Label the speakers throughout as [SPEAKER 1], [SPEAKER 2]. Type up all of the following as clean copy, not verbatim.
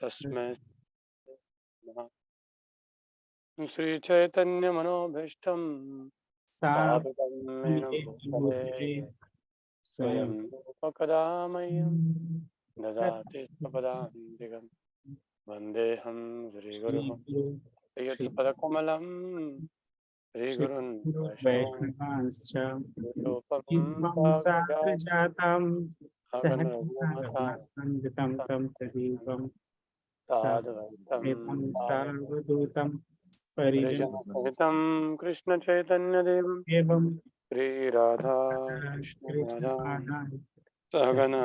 [SPEAKER 1] तस्मै श्री चैतन्य मनोभीष्टं स्थापितं येन भूतले स्वयं रूपकदा मह्यं ददाति स्वपदान्तिकं वन्देऽहं श्रीगुरुः श्रीयुतपदकमलं श्रीगुरुन् वैष्णवांश्च
[SPEAKER 2] साधुवैतं
[SPEAKER 1] परिजनसहितं कृष्ण चैतन्यदेवं श्री राधा कृष्ण सहगना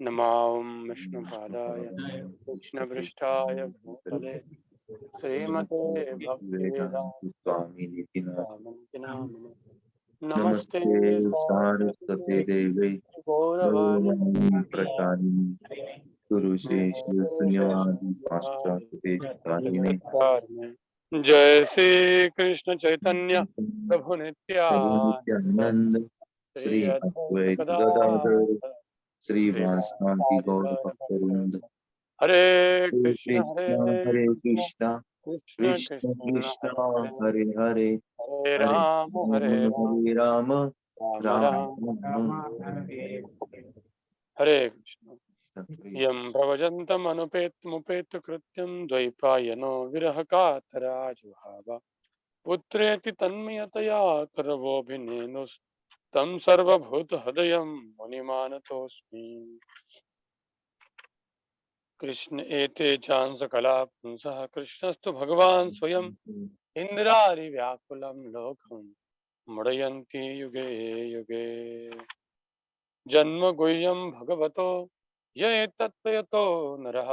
[SPEAKER 1] नमो विष्णुपादाय कृष्णपृष्ठाय भूतले श्रीमते भक्तिवेदांत स्वामी नामिने नमस्ते
[SPEAKER 3] सारस्वते देवे गौरवाणी प्रचारिणी गुरुशेषु शून्यवादी पाश्चात्य
[SPEAKER 1] जय श्री कृष्ण चैतन्य प्रभु नित्यानंद
[SPEAKER 3] श्री अद्वैत गदाधर श्रीवासनाथी गौर भक्तवृंद
[SPEAKER 1] हरे
[SPEAKER 3] कृष्ण हरे कृष्ण
[SPEAKER 1] कृष्ण
[SPEAKER 3] कृष्ण कृष्ण हरे हरे
[SPEAKER 1] हरे राम
[SPEAKER 3] हरे राम राम राम
[SPEAKER 1] हरे कृष्ण यं प्रवजन्तम् अनुपेत कृत्यं द्वैपायनो विरह कातराजुहाव पुत्रेति तन्मयतया करवोऽभिनेनु तं सर्वभूतहृदयं मुनिमानतोऽस्मि कृष्ण एते चांसकला पुंसः कृष्णस्तु भगवान् स्वयं इन्द्रारिव्याकुलं लोकं मुडयन्ति युगे युगे जन्म गुह्यं भगवतो य एतत्त्वयतो नरः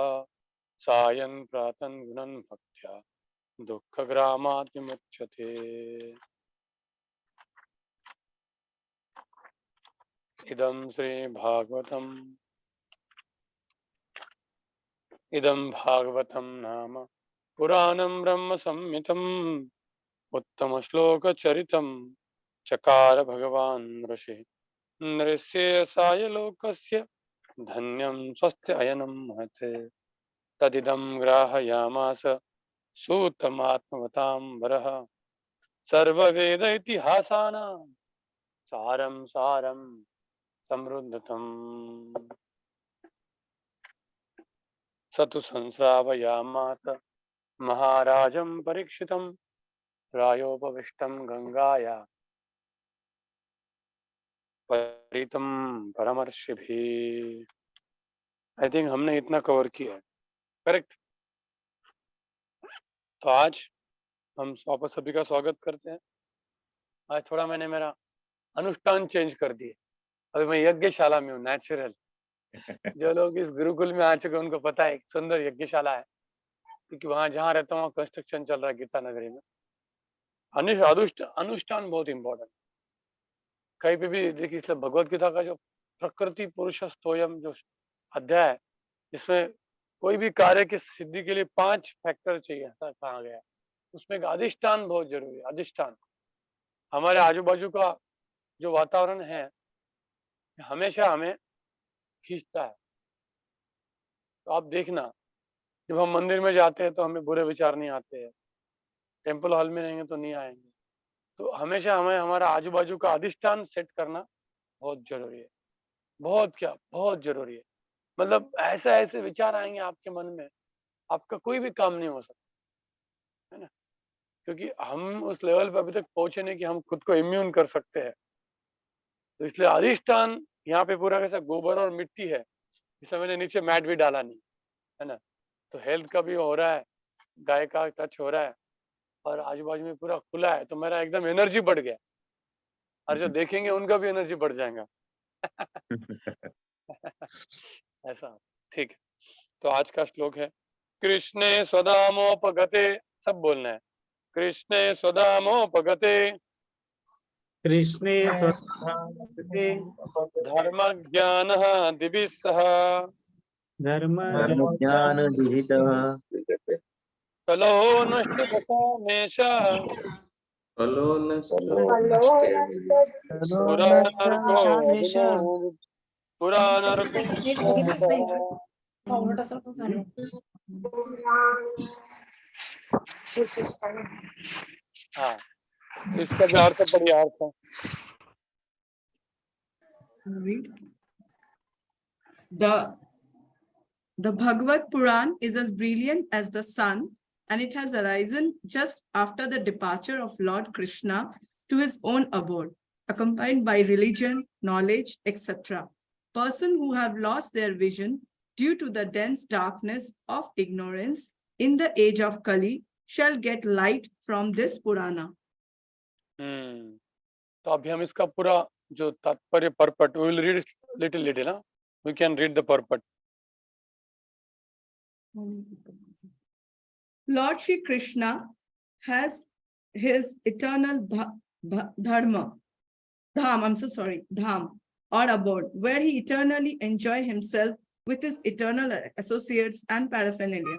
[SPEAKER 1] सायं प्रातन् गुणन् भक्त्या दुःखग्रामातिमुच्यते इदं भागवतं नाम पुराणं ब्रह्म संहितम् उत्तमश्लोकचरितं चकार भगवान् ऋषिः नृस्येसाय लोकस्य धन्यं स्वस्य अयनं महत् तदिदं ग्राहयामास सूतमात्मवतां वरः सर्ववेद इतिहासानां सारं समृद्धतम् स तु संश्रावयामास महाराजं परीक्षितं प्रायोपविष्टं गंगाया परितं परमर्षिभिः। आई थिंक हमने इतना कवर किया है, करेक्ट। तो आज हम वापस सभी का स्वागत करते हैं। आज थोड़ा मैंने मेरा अनुष्ठान चेंज कर दिए। अभी मैं यज्ञशाला में हूँ, नेचुरल। जो लोग इस गुरुकुल में आ चुके उनको पता है सुंदर यज्ञशाला है, क्योंकि वहां जहाँ रहता हूँ कंस्ट्रक्शन चल रहा है गीता नगरी में। अनुष्ठान बहुत इंपॉर्टेंट। कहीं पे भी देखिए, इसलिए भगवत गीता का जो प्रकृति पुरुष स्तोयम जो अध्याय है, इसमें कोई भी कार्य की सिद्धि के लिए 5 फैक्टर चाहिए, ऐसा कहा गया है। उसमें अधिष्ठान बहुत जरूरी है। अधिष्ठान हमारे आजू बाजू का जो वातावरण है हमेशा हमें खींचता है। तो आप देखना, जब हम मंदिर में जाते हैं तो हमें बुरे विचार नहीं आते हैं, टेम्पल हॉल में रहेंगे तो नहीं आएंगे। तो हमेशा हमें हमारा आजू बाजू का अधिष्ठान सेट करना बहुत जरूरी है। बहुत जरूरी है। मतलब ऐसे विचार आएंगे आपके मन में, आपका कोई भी काम नहीं हो सकता, है ना। क्योंकि हम उस लेवल पे अभी तक पहुंचे नहीं कि हम खुद को इम्यून कर सकते हैं। तो इसलिए अधिष्ठान यहाँ पे पूरा कैसा गोबर और मिट्टी है, इसलिए मैंने नीचे मैट भी डाला नहीं, है ना। तो हेल्थ का भी हो रहा है, गाय का टच हो रहा है, और आजू बाजू में पूरा खुला है, तो मेरा एकदम एनर्जी बढ़ गया, और जो देखेंगे उनका भी एनर्जी बढ़ जाएगा। ऐसा, ठीक है। तो आज का श्लोक है, कृष्णे स्वधामोपगते, सब बोलना है, कृष्णे स्वधामोपगते
[SPEAKER 2] कृष्णे स्वधामोपगते
[SPEAKER 1] धर्म ज्ञान दिवि सह
[SPEAKER 2] धर्म
[SPEAKER 3] ज्ञान विहितः
[SPEAKER 1] कलो नष्ट दशामेश पुरार्को हाँ, इसका भी अर्थ पढ़िए, अर्थ
[SPEAKER 4] Read. The Bhagavad Puran is as brilliant as the sun, and it has arisen just after the departure of Lord Krishna to his own abode, accompanied by religion, knowledge, etc. Persons who have lost their vision due to the dense darkness of ignorance in the age of Kali shall get light from this Purana.
[SPEAKER 1] तो अभी हम इसका पूरा जो तात्पर्य purport, we will read it little ना, we can read the purport.
[SPEAKER 4] Lord Shri Krishna has his eternal dham, or abode, where he eternally enjoy himself with his eternal associates and paraphernalia.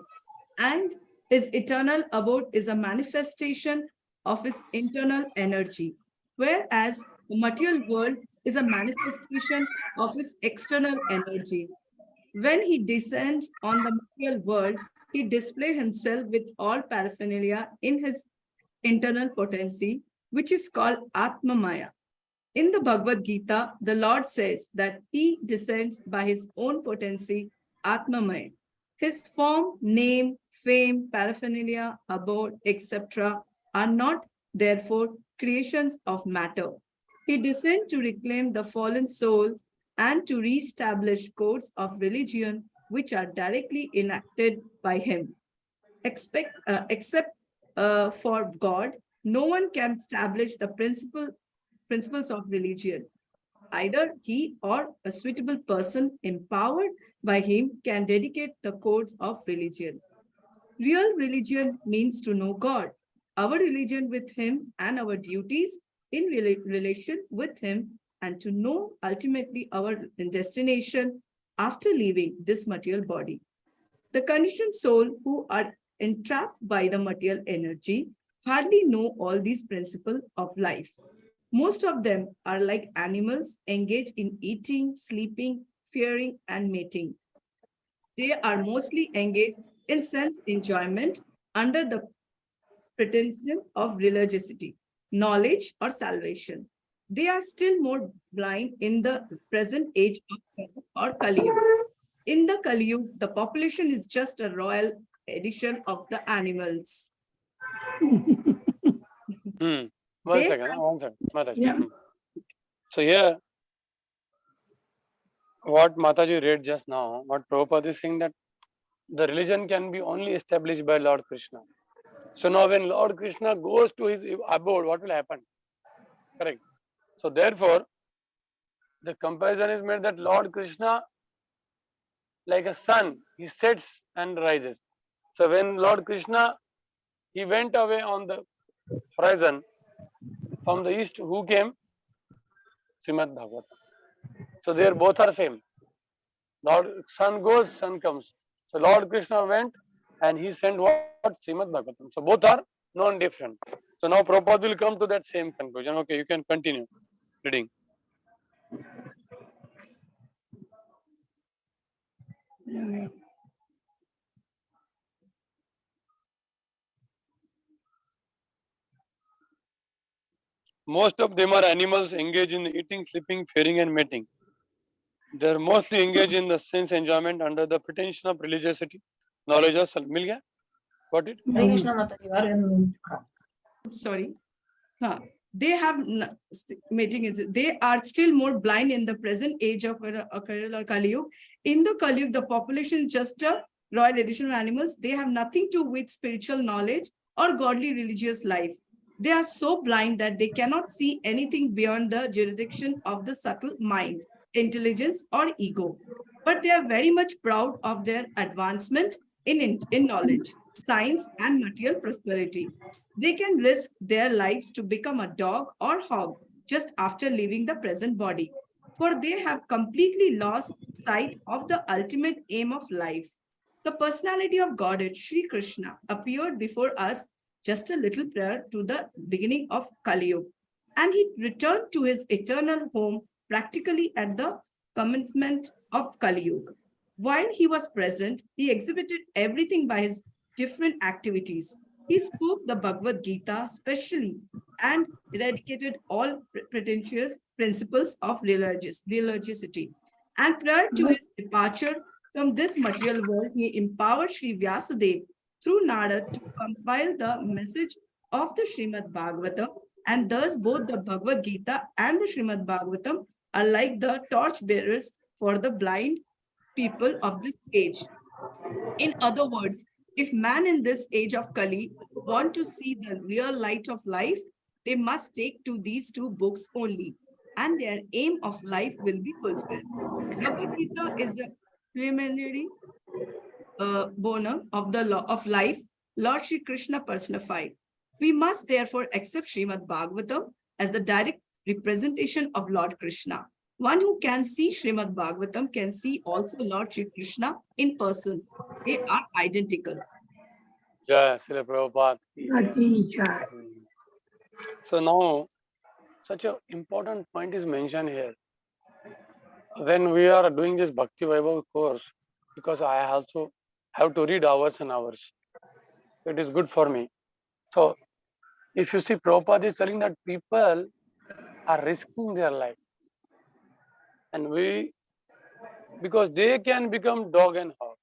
[SPEAKER 4] And his eternal abode is a manifestation of his internal energy, whereas the material world is a manifestation of his external energy. When he descends on the material world, he displays himself with all paraphernalia in his internal potency, which is called Atma Maya. In the Bhagavad Gita, the Lord says that he descends by his own potency, Atma Maya. His form, name, fame, paraphernalia, abode, etc. are not, therefore, creations of matter. He descends to reclaim the fallen souls and to re-establish codes of religion which are directly enacted by him. Except for God, no one can establish the principles of religion. Either he or a suitable person empowered by him can dedicate the codes of religion. Real religion means to know God, our religion with him, and our duties in relation with him, and to know ultimately our destination after leaving this material body. The conditioned soul who are entrapped by the material energy hardly know all these principles of life. Most of them are like animals engaged in eating, sleeping, fearing, and mating. They are mostly engaged in sense enjoyment under the pretension of religiosity, knowledge, or salvation. They are still more blind in the present age or Kali Yuga. In the Kali Yuga, the population is just a royal addition of the animals.
[SPEAKER 1] One second, Mataji.
[SPEAKER 4] Yeah.
[SPEAKER 1] So here, what Mataji read just now, what Prabhupada is saying, that the religion can be only established by Lord Krishna. So now when Lord Krishna goes to his abode, what will happen? Correct. So therefore, the comparison is made that Lord Krishna, like a sun, he sets and rises. So when Lord Krishna, he went away on the horizon from the east, who came? Srimad Bhagavatam. So they both are same. Lord, sun goes, sun comes. So Lord Krishna went and he sent what? Srimad Bhagavatam. So both are non-different. So now Prabhupada will come to that same conclusion. Okay, you can continue reading. Most of them are animals engaged in eating, sleeping, fearing, and mating. They are mostly engaged in the sense enjoyment under the pretension of religiosity, knowledge of self. Mil gaya? Got it?
[SPEAKER 4] Sorry. They have mating. They are still more blind in the present age of Kali Yuga. In the Kali Yuga, the population is just a royal addition of animals. They have nothing to do with spiritual knowledge or godly religious life. They are so blind that they cannot see anything beyond the jurisdiction of the subtle mind, intelligence, or ego. But they are very much proud of their advancement in knowledge, science, and material prosperity. They can risk their lives to become a dog or hog just after leaving the present body, for they have completely lost sight of the ultimate aim of life. The personality of Godhead, Sri Krishna, appeared before us just a little prior to the beginning of Kali Yuga, and he returned to his eternal home practically at the commencement of Kali Yuga. While he was present, he exhibited everything by his different activities. He spoke the Bhagavad Gita specially and eradicated all pretentious principles of religiosity. And prior to his departure from this material world, he empowered Sri Vyasadeva through Narad to compile the message of the Srimad Bhagavatam, and thus both the Bhagavad Gita and the Srimad Bhagavatam are like the torch bearers for the blind people of this age. In other words, if man in this age of Kali want to see the real light of life, they must take to these two books only, and their aim of life will be fulfilled. Bhagavad Gita is the preliminary bonum of the law of life, Lord Shri Krishna personified. We must therefore accept Srimad Bhagavatam as the direct representation of Lord Krishna. One who can see Srimad Bhagavatam can see also Lord Shri Krishna in person. They are identical.
[SPEAKER 1] Jai Srila Prabhupada. So now, such an important point is mentioned here. When we are doing this Bhakti Vaibhava course, because I also have to read hours and hours, it is good for me. So, if you see, Prabhupada is telling that people are risking their life, and because they can become dog and hog.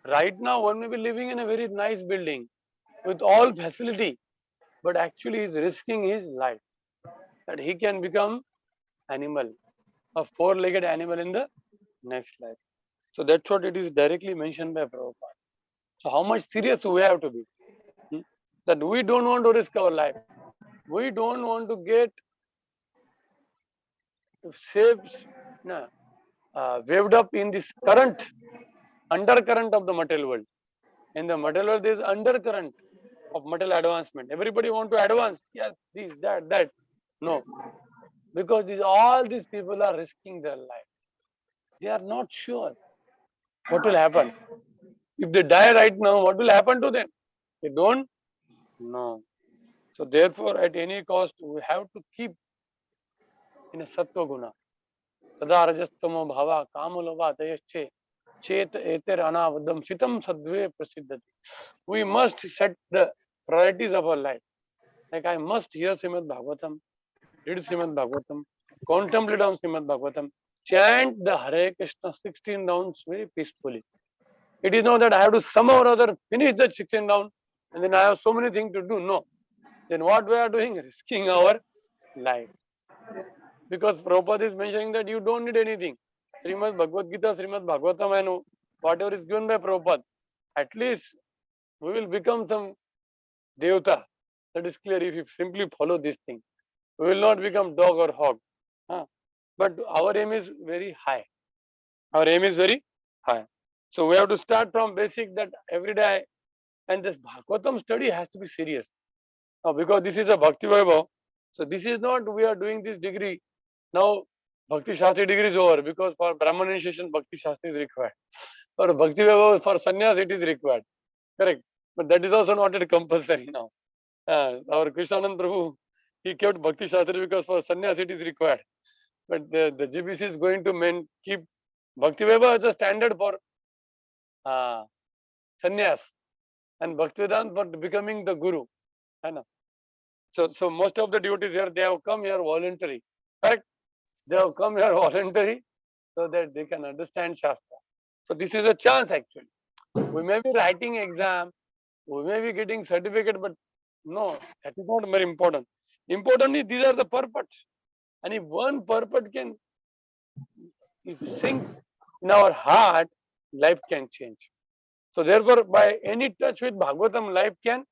[SPEAKER 1] Right now, one may be living in a very nice building with all facility, but actually is risking his life, that he can become animal, a four-legged animal in the next life. So that's what it is directly mentioned by Prabhupada. So how much serious we have to be? That we don't want to risk our life. We don't want to get waved up in this undercurrent of the material world. In the material world, there is undercurrent of material advancement. Everybody want to advance. Yes, this, that. No. Because all these people are risking their life. They are not sure what will happen. If they die right now, what will happen to them? They don't know. So therefore, at any cost, we have to keep in a sattva guna. Tada rajastamo bhava kamalova tayasche chet eter anavadam chitam sadve prasiddhati. We must set the priorities of our life. Like I must hear Srimad Bhagavatam, read Srimad Bhagavatam, contemplate on Srimad Bhagavatam, chant the Hare Krishna 16 rounds very peacefully. It is not that I have to somehow or other finish that 16 rounds and then I have so many things to do. No. Then what we are doing? Risking our life. Because Prabhupada is mentioning that you don't need anything. Srimad Bhagavad Gita, Srimad Bhagavatam, and whatever is given by Prabhupada, at least we will become some Devata. That is clear if you simply follow this thing. We will not become dog or hog. But our aim is very high. Our aim is very high. So we have to start from basic, that every day. And this Bhagavatam study has to be serious. Now, because this is a Bhakti Vaibhava, so this is not we are doing this degree. Now, Bhakti Shastri degree is over, because for Brahman initiation, Bhakti Shastri is required. For Bhakti Vaibhava, for sannyas, it is required. Correct. But that is also not compulsory now. Our Krishnanand Prabhu, he kept Bhakti Shastri because for sannyas it is required. But the GBC is going to keep Bhakti Vaibhava as a standard for sannyas, and Bhaktivedanta for becoming the guru. So most of the devotees here, they have come here voluntary. Correct? They have come here voluntary so that they can understand Shastra. So this is a chance actually. We may be writing exam, we may be getting certificate, but no, that is not very important. Importantly, these are the purports. And if one purport can sink in our heart, life can change. So therefore, by any touch with Bhagavatam, life can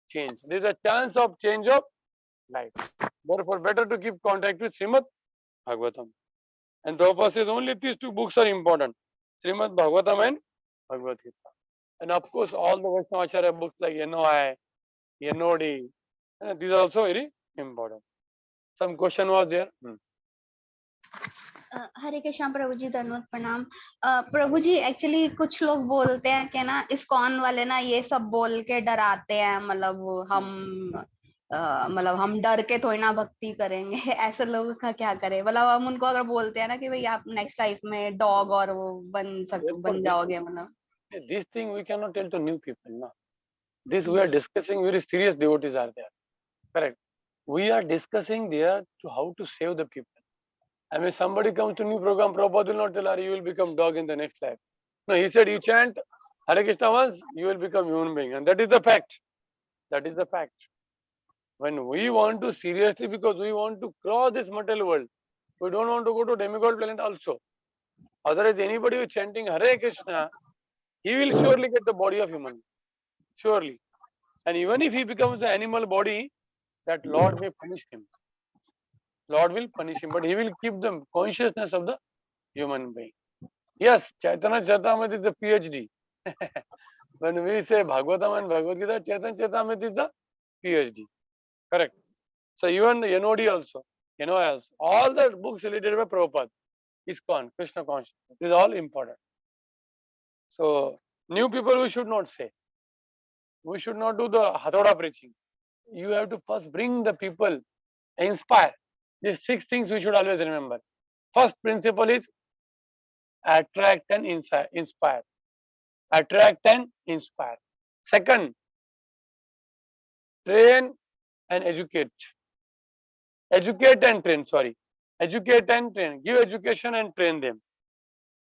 [SPEAKER 1] change. There is a chance of change of life. Therefore, better to keep contact with Srimad Bhagavatam. And Prabhupada says only these two books are important: Srimad Bhagavatam and Bhagavad Gita. And of course, all the Vaishnava-acharya books like NOI, NOD, these are also very important. Some question was there?
[SPEAKER 5] हरे कृष्ण प्रभु जी, धन्यवाद प्रणाम। प्रभु जी, actually कुछ लोग बोलते हैं कि ना ISKCON वाले ना ये सब बोल के डराते हैं, मतलब हम मतलब हम डर के थोड़ी ना भक्ति करेंगे। ऐसे लोगों का क्या करें, मतलब हम उनको अगर बोलते हैं ना कि भाई आप नेक्स्ट लाइफ में डॉग और वो बन जाओगे, मतलब
[SPEAKER 1] This thing we cannot tell to new people, no. This we are discussing, very serious devotees are there. Correct. We are discussing there to how to save the people. I mean, somebody comes to new program, Prabhupada will not tell her you will become dog in the next life. No, he said you chant Hare Krishna once, you will become human being, and that is the fact. That is the fact. When we want to seriously, because we want to cross this material world, we don't want to go to demigod planet also. Otherwise, anybody who is chanting Hare Krishna, he will surely get the body of human, surely. And even if he becomes the animal body, that Lord may punish him. Lord will punish him, but he will keep the consciousness of the human being. Yes, Chaitanya Charitamrita is a PhD. When we say Bhagavatam and Bhagavad Gita, Chaitanya Charitamrita is the PhD. Correct. So even the NOD also, NOS, all the books related by Prabhupada, ISKCON, Krishna Consciousness, this is all important. So new people we should not say. We should not do the Hathoda preaching. You have to first bring the people, inspire. These 6 things we should always remember. First principle is attract and inspire. Attract and inspire. Second, train and educate. Educate and train, sorry. Educate and train. Give education and train them.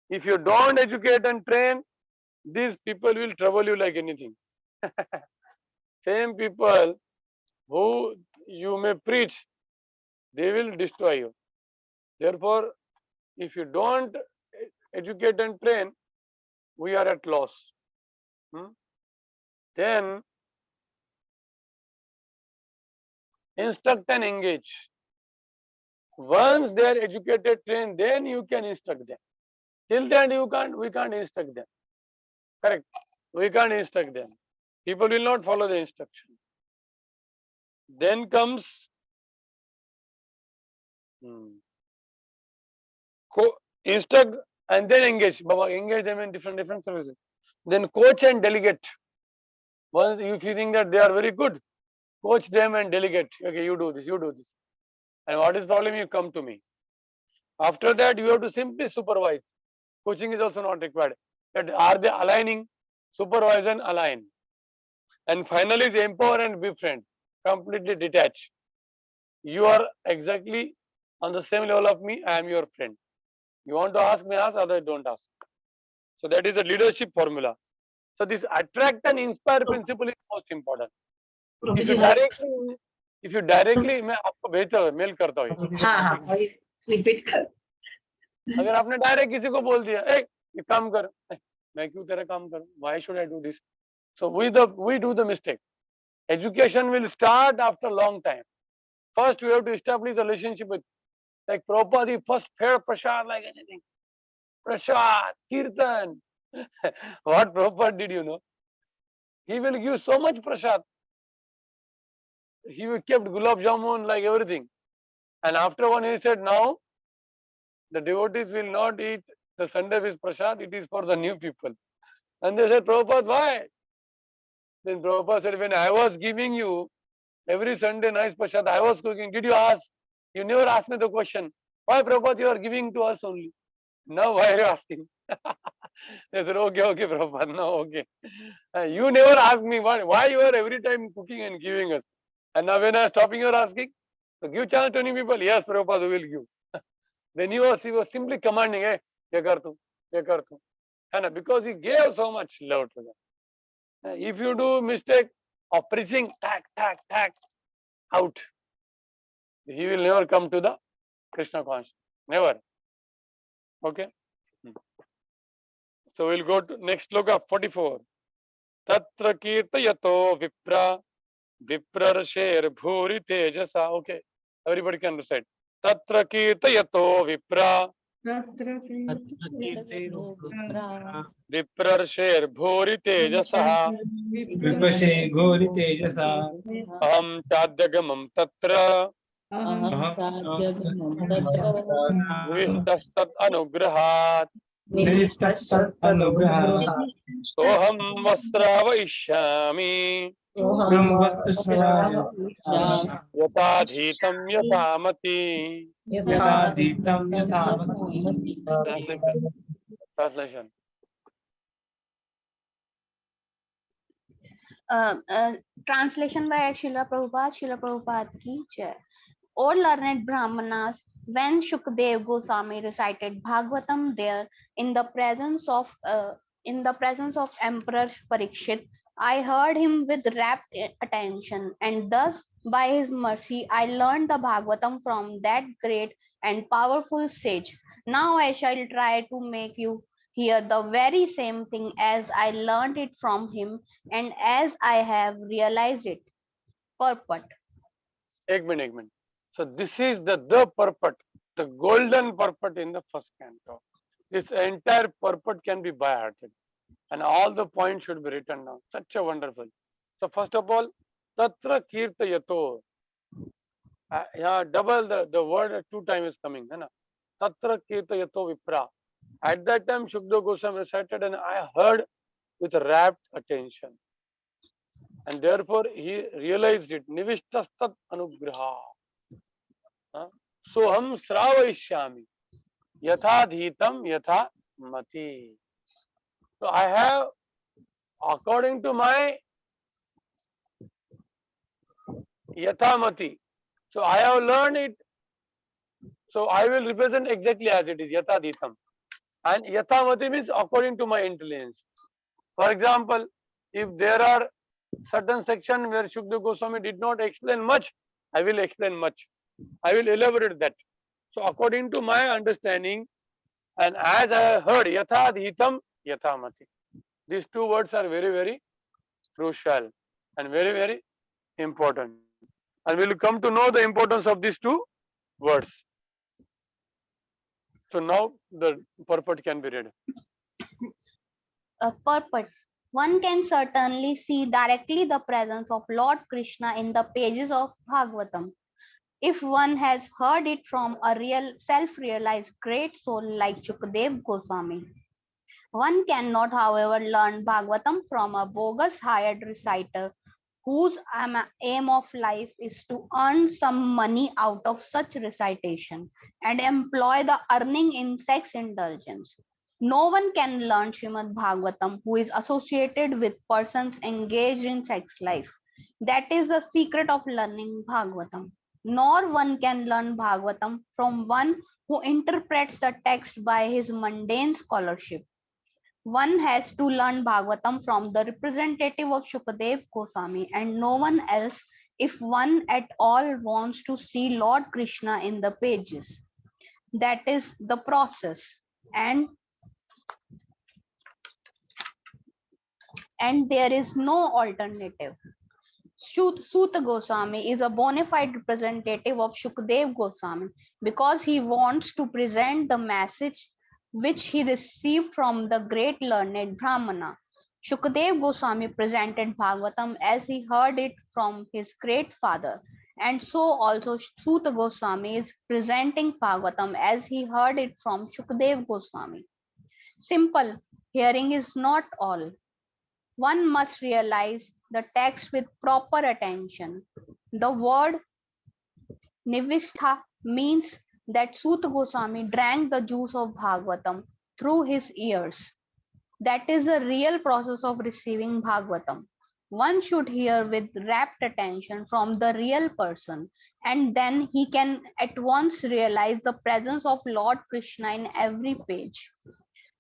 [SPEAKER 1] If you don't educate and train, these people will trouble you like anything. Same people who you may preach, they will destroy you. Therefore, if you don't educate and train, we are at loss. Then, instruct and engage. Once they are educated, trained, then you can instruct them. Till then, we can't instruct them. Correct? We can't instruct them. People will not follow the instruction. Then comes instruct and then engage. Baba, engage them in different services. Then coach and delegate. Once you think that they are very good, coach them and delegate. Okay, you do this, you do this. And what is the problem? You come to me. After that, you have to simply supervise. Coaching is also not required. That are they aligning? Supervise and align. And finally, is empower and befriend. Completely detach. You are exactly on the same level of me. I am your friend. You want to ask me, ask. Otherwise, don't ask. So that is a leadership formula. So this attract and inspire principle is most important. If you directly, मैं आपको भेजता हूँ, mail करता हूँ.
[SPEAKER 6] हाँ, repeat कर.
[SPEAKER 1] अगर आपने डायरेक्ट किसी को बोल दिया, ये काम कर, मैं क्यों तेरा काम करूं? Why should I do this? So we do the mistake. Education will start after a long time. First, we have to establish a relationship with, like Prabhupada, he first fed prasad like anything. Prasad, kirtan. What Prabhupada did, you know? He will give so much prasad. He kept gulab jamun like everything. And after one, he said, now the devotees will not eat the Sunday with prasad, it is for the new people. And they said, Prabhupada, why? Then Prabhupada said, when I was giving you every Sunday nice prasad, I was cooking. Did you ask? You never asked me the question. Why, Prabhupada, you are giving to us only? Now why are you asking? They said, okay, Prabhupada, no, okay. You never asked me why you are every time cooking and giving us. And now when I am stopping, you are asking. So give chance to any people. Yes, Prabhupada will give. Then he was simply commanding, hey, ye kar tu. And because he gave so much love to them. If you do mistake of preaching, tack, out, he will never come to the Krishna consciousness. Never. Okay. So we'll go to next sloka 44. Tatra kirtayato vipra viprarasher bhuri tejasa. Okay. Everybody can recite. Tatra kirtayato vipra viprarasher bhuri tejasa.
[SPEAKER 2] विपशे घोरी तेजसा
[SPEAKER 1] Aham chadyagamam tatra vistastat anugrahat
[SPEAKER 2] निविष्टस्तदनुग्रहात्
[SPEAKER 1] सोहम वस्त्रावयिष्यामि
[SPEAKER 2] त्वं वक्तु श्रावय
[SPEAKER 1] यथाधीतं यथामति।
[SPEAKER 2] यथाधीतं यथामति।
[SPEAKER 1] Translation.
[SPEAKER 5] Translation by Srila Prabhupada. Srila Prabhupada ki jai. O learned Brahmanas, when Shukdev Goswami recited Bhagavatam there in the presence of Emperor Parikshit, I heard him with rapt attention, and thus by his mercy I learned the Bhagavatam from that great and powerful sage. Now I shall try to make you hear the very same thing as I learned it from him and as I have realized it. Purport.
[SPEAKER 1] एक minute. So this is the purport, the golden purport in the first canto. This entire purport can be by hearted, and all the points should be written down. Such a wonderful. So first of all, tatra kirtayato. Yeah, double the word 2 times is coming. Hai na? Tatra kirtayato vipra. At that time, Shukdev Goswami recited, and I heard with rapt attention. And therefore, he realized it. Nivishtastat anugraha. Soham sravayishyami. Yathadhitam yatha mati. So I have, according to my yathamati, so I have learned it. So I will represent exactly as it is, yathadhitam. And yathamati means according to my intelligence. For example, if there are certain sections where Shukdev Goswami did not explain much, I will explain much. I will elaborate that. So according to my understanding, and as I heard, yathadhitam yathamati. These 2 words are very, very crucial and very, very important. And we will come to know the importance of these 2 words. So now the purport can be read.
[SPEAKER 5] Purport. One can certainly see directly the presence of Lord Krishna in the pages of Bhagavatam. If one has heard it from a real self-realized great soul like Shukdev Goswami. One cannot, however, learn Bhagavatam from a bogus hired reciter whose aim of life is to earn some money out of such recitation and employ the earning in sex indulgence. No one can learn Srimad Bhagavatam who is associated with persons engaged in sex life. That is the secret of learning Bhagavatam. Nor one can learn Bhagavatam from one who interprets the text by his mundane scholarship. One has to learn Bhagavatam from the representative of Shukdev Goswami and no one else if one at all wants to see Lord Krishna in the pages. That is the process. And there is no alternative. Suta Goswami is a bona fide representative of Shukdev Goswami because he wants to present the message which he received from the great learned Brahmana. Shukdev Goswami presented Bhagavatam as he heard it from his great father, and so also Suta Goswami is presenting Bhagavatam as he heard it from Shukdev Goswami. Simple, hearing is not all. One must realize the text with proper attention. The word Nivistha means that Suta Goswami drank the juice of Bhagavatam through his ears. That is a real process of receiving Bhagavatam. One should hear with rapt attention from the real person, and then he can at once realize the presence of Lord Krishna in every page.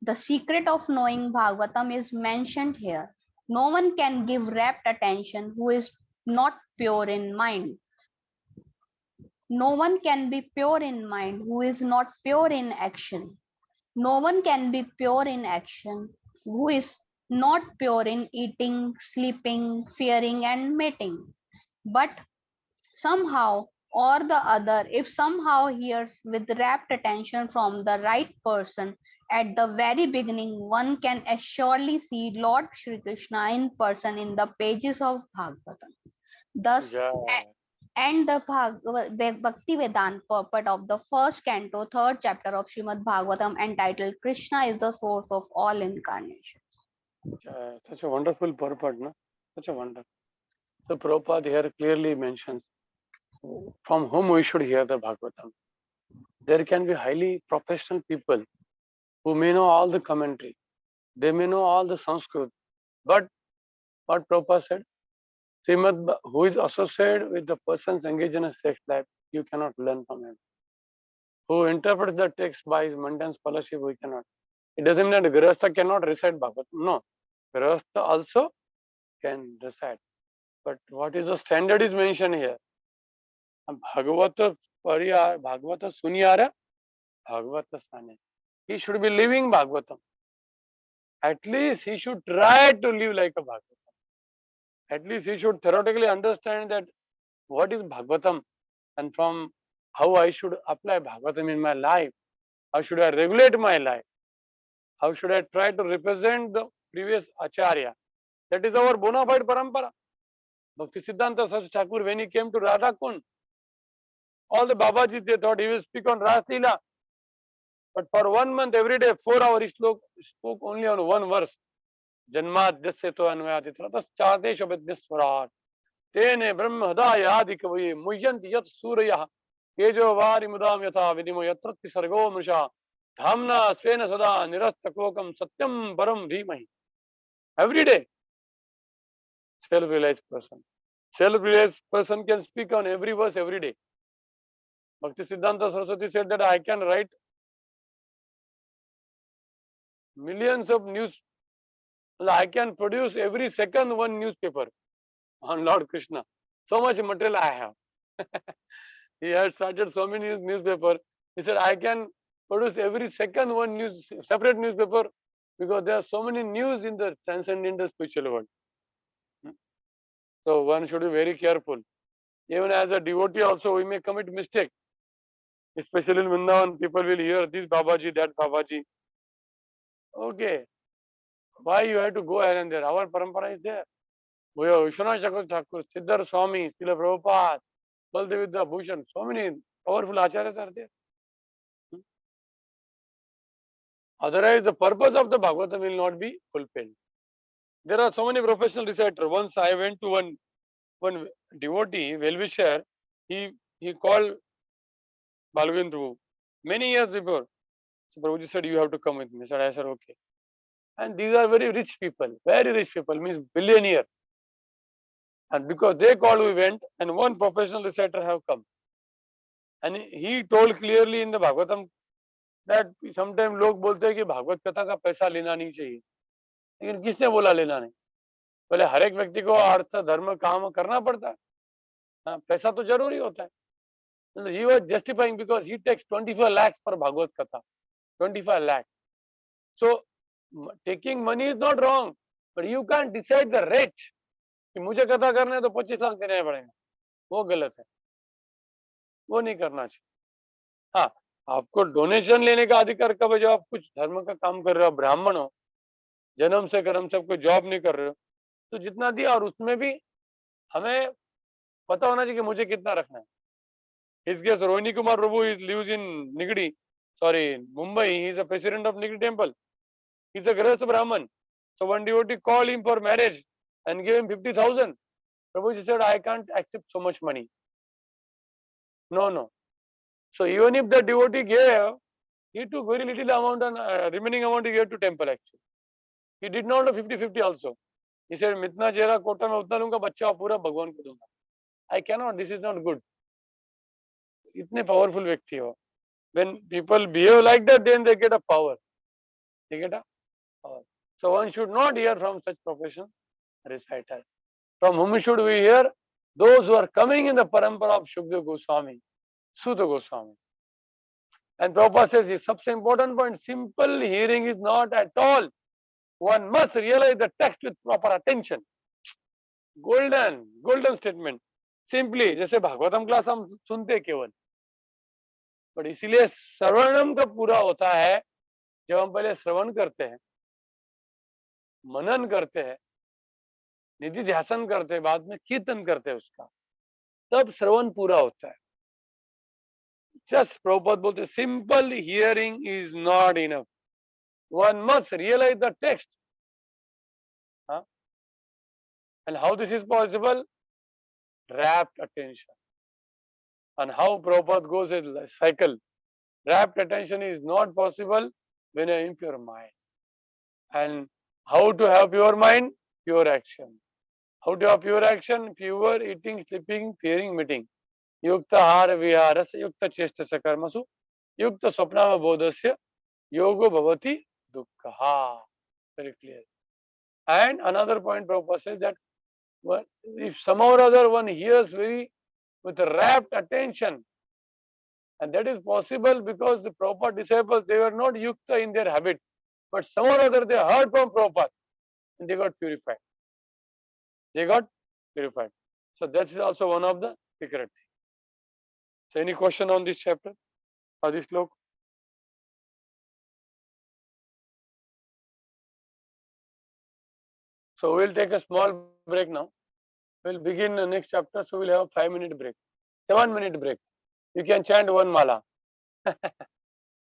[SPEAKER 5] The secret of knowing Bhagavatam is mentioned here. No one can give rapt attention who is not pure in mind. No one can be pure in mind who is not pure in action. No one can be pure in action who is not pure in eating, sleeping, fearing, and mating. But somehow or the other, if somehow hears with rapt attention from the right person, at the very beginning, one can assuredly see Lord Shri Krishna in person in the pages of Bhagavatam. Thus, and the Bhaktivedanta purport of the first canto, third chapter of Srimad Bhagavatam, entitled Krishna is the source of all incarnations.
[SPEAKER 1] Such a wonderful purport, no? Such a wonder. So Prabhupada here clearly mentions from whom we should hear the Bhagavatam. There can be highly professional people who may know all the commentary, they may know all the Sanskrit, but what Prabhupada said, who is associated with the persons engaged in a sex life, you cannot learn from him. Who interprets the text by his mundane scholarship, we cannot. It doesn't mean that Grihastha cannot recite Bhagavatam. No, Grihastha also can recite. But what is the standard is mentioned here. Bhagavata Sunyara, Bhagavata Sane. He should be living Bhagavatam. At least he should try to live like a Bhagavatam. At least he should theoretically understand that what is Bhagavatam and from how I should apply Bhagavatam in my life. How should I regulate my life? How should I try to represent the previous Acharya? That is our bona fide parampara. Bhaktisiddhanta Saraswati Thakur, when he came to Radha Kund, all the Babajis, they thought he will speak on Ras Leela. But for 1 month, every day, 4 hours, he spoke only on one verse. Janmat Dasyato Anvayati Tratas Chadesha Vedneswarat. Tene Brahma Hadaya Adikavi Muyanti Yat Surya Kejo Vari Mudam Yata Vidimo Yatrati Sargo Musha Dhamna Svena Sada Nirastakokam Satyam Param Dhimahi. Every day, self-realized person. Self-realized person can speak on every verse every day. Bhaktisiddhanta Saraswati said that I can write millions of news. I can produce every second one newspaper on Lord Krishna. So much material I have. He had started so many newspapers. He said, I can produce every second one separate newspaper because there are so many news in the transcendental spiritual world. So one should be very careful. Even as a devotee also, we may commit mistake. Especially in Vrindavan, people will hear this Babaji, that Babaji. Okay. Why you have to go here and there? Our parampara is there. We have Vishwanath Chakravarti Thakur, Siddhar Swami, Srila Prabhupada, Bhaktivedanta Bhushan. So many powerful acharyas are there. Otherwise, the purpose of the Bhagavatam will not be fulfilled. There are so many professional reciters. Once I went to one devotee, well-wisher, he called Balgavin Prabhu many years before. So Prabhuji said, you have to come with me. I said, okay. And these are very rich people, means billionaire. And because they called, we went, and one professional reciter have come. And he told clearly in the Bhagavatam that sometimes लोग बोलते हैं कि भागवत कथा का पैसा लेना नहीं चाहिए. लेकिन किसने बोला लेना नहीं? पहले हर एक व्यक्ति को अर्थ धर्म काम करना पड़ता है. हाँ, पैसा तो जरूरी होता है. He was justifying because he takes 25 lakhs for Bhagavad Katha. 25 lakhs. So taking money is not wrong, but you can't decide the rate. कि मुझे कथा करना है तो 25 लाख देना पड़ेगा. वो गलत है. वो नहीं करना चाहिए. हाँ, आपको डोनेशन लेने का अधिकार कब है? जब आप कुछ धर्म का काम कर रहे हो, ब्राह्मण हो, जन्म से कर्म से कोई जॉब नहीं कर रहे हो, तो जितना दिया और उसमें भी हमें पता होना चाहिए कि मुझे कितना रखना है. His case, Rohini Kumar Prabhu lives in Nigdi, Mumbai. He is a president of Nigdi temple. He is a Grihastha Brahman. So one devotee called him for marriage and gave him 50,000. Prabhuji said, I can't accept so much money. No. So even if the devotee gave, he took very little amount and remaining amount he gave to temple actually. He did not do 50-50 also. He said, Mitna chehra kota mein utna lunga, bachcha pura Bhagwan ko dunga. I cannot, this is not good. इतने powerful व्यक्ति हो. When people behave like that, then they get a power. They get a power. So one should not hear from such professional reciters. From whom should we hear? Those who are coming in the parampara of Shukdev Goswami, Suta Goswami. And Prabhupada says the सबसे important point, simple hearing is not at all. One must realize the text with proper attention. Golden statement. Simply, जैसे Bhagavatam class हम सुनते केवल, but इसीलिए श्रवणम का पूरा होता है जब हम पहले श्रवण करते हैं, मनन करते हैं, निधि ध्यासन करते हैं, बाद में कीर्तन करते हैं उसका. तब श्रवण पूरा होता है. Just Prabhupada बोलते simple hearing is not enough. One must realize the text. Huh? And how this is possible? Rapt attention. And how Prabhupada goes in a cycle. Rapt attention is not possible when you are in pure mind. And how to have pure mind? Pure action. How to have pure action? Pure eating, sleeping, fearing, meeting. Yukta ahara viharasya, yukta chestasya karmasu, yukta swapnama bodhasya, yogo bhavati dukkha. Very clear. And another point Prabhupada says that if somehow or other one hears with rapt attention, and that is possible because the Prabhupada disciples, they were not yukta in their habit, but somehow or other they heard from Prabhupada and they got purified. They got purified. So that is also one of the secret things. So any question on this chapter or this slok? So we'll take a small break now. We'll begin the next chapter. So we'll have a 5-minute break, 7-minute break. You can chant one mala.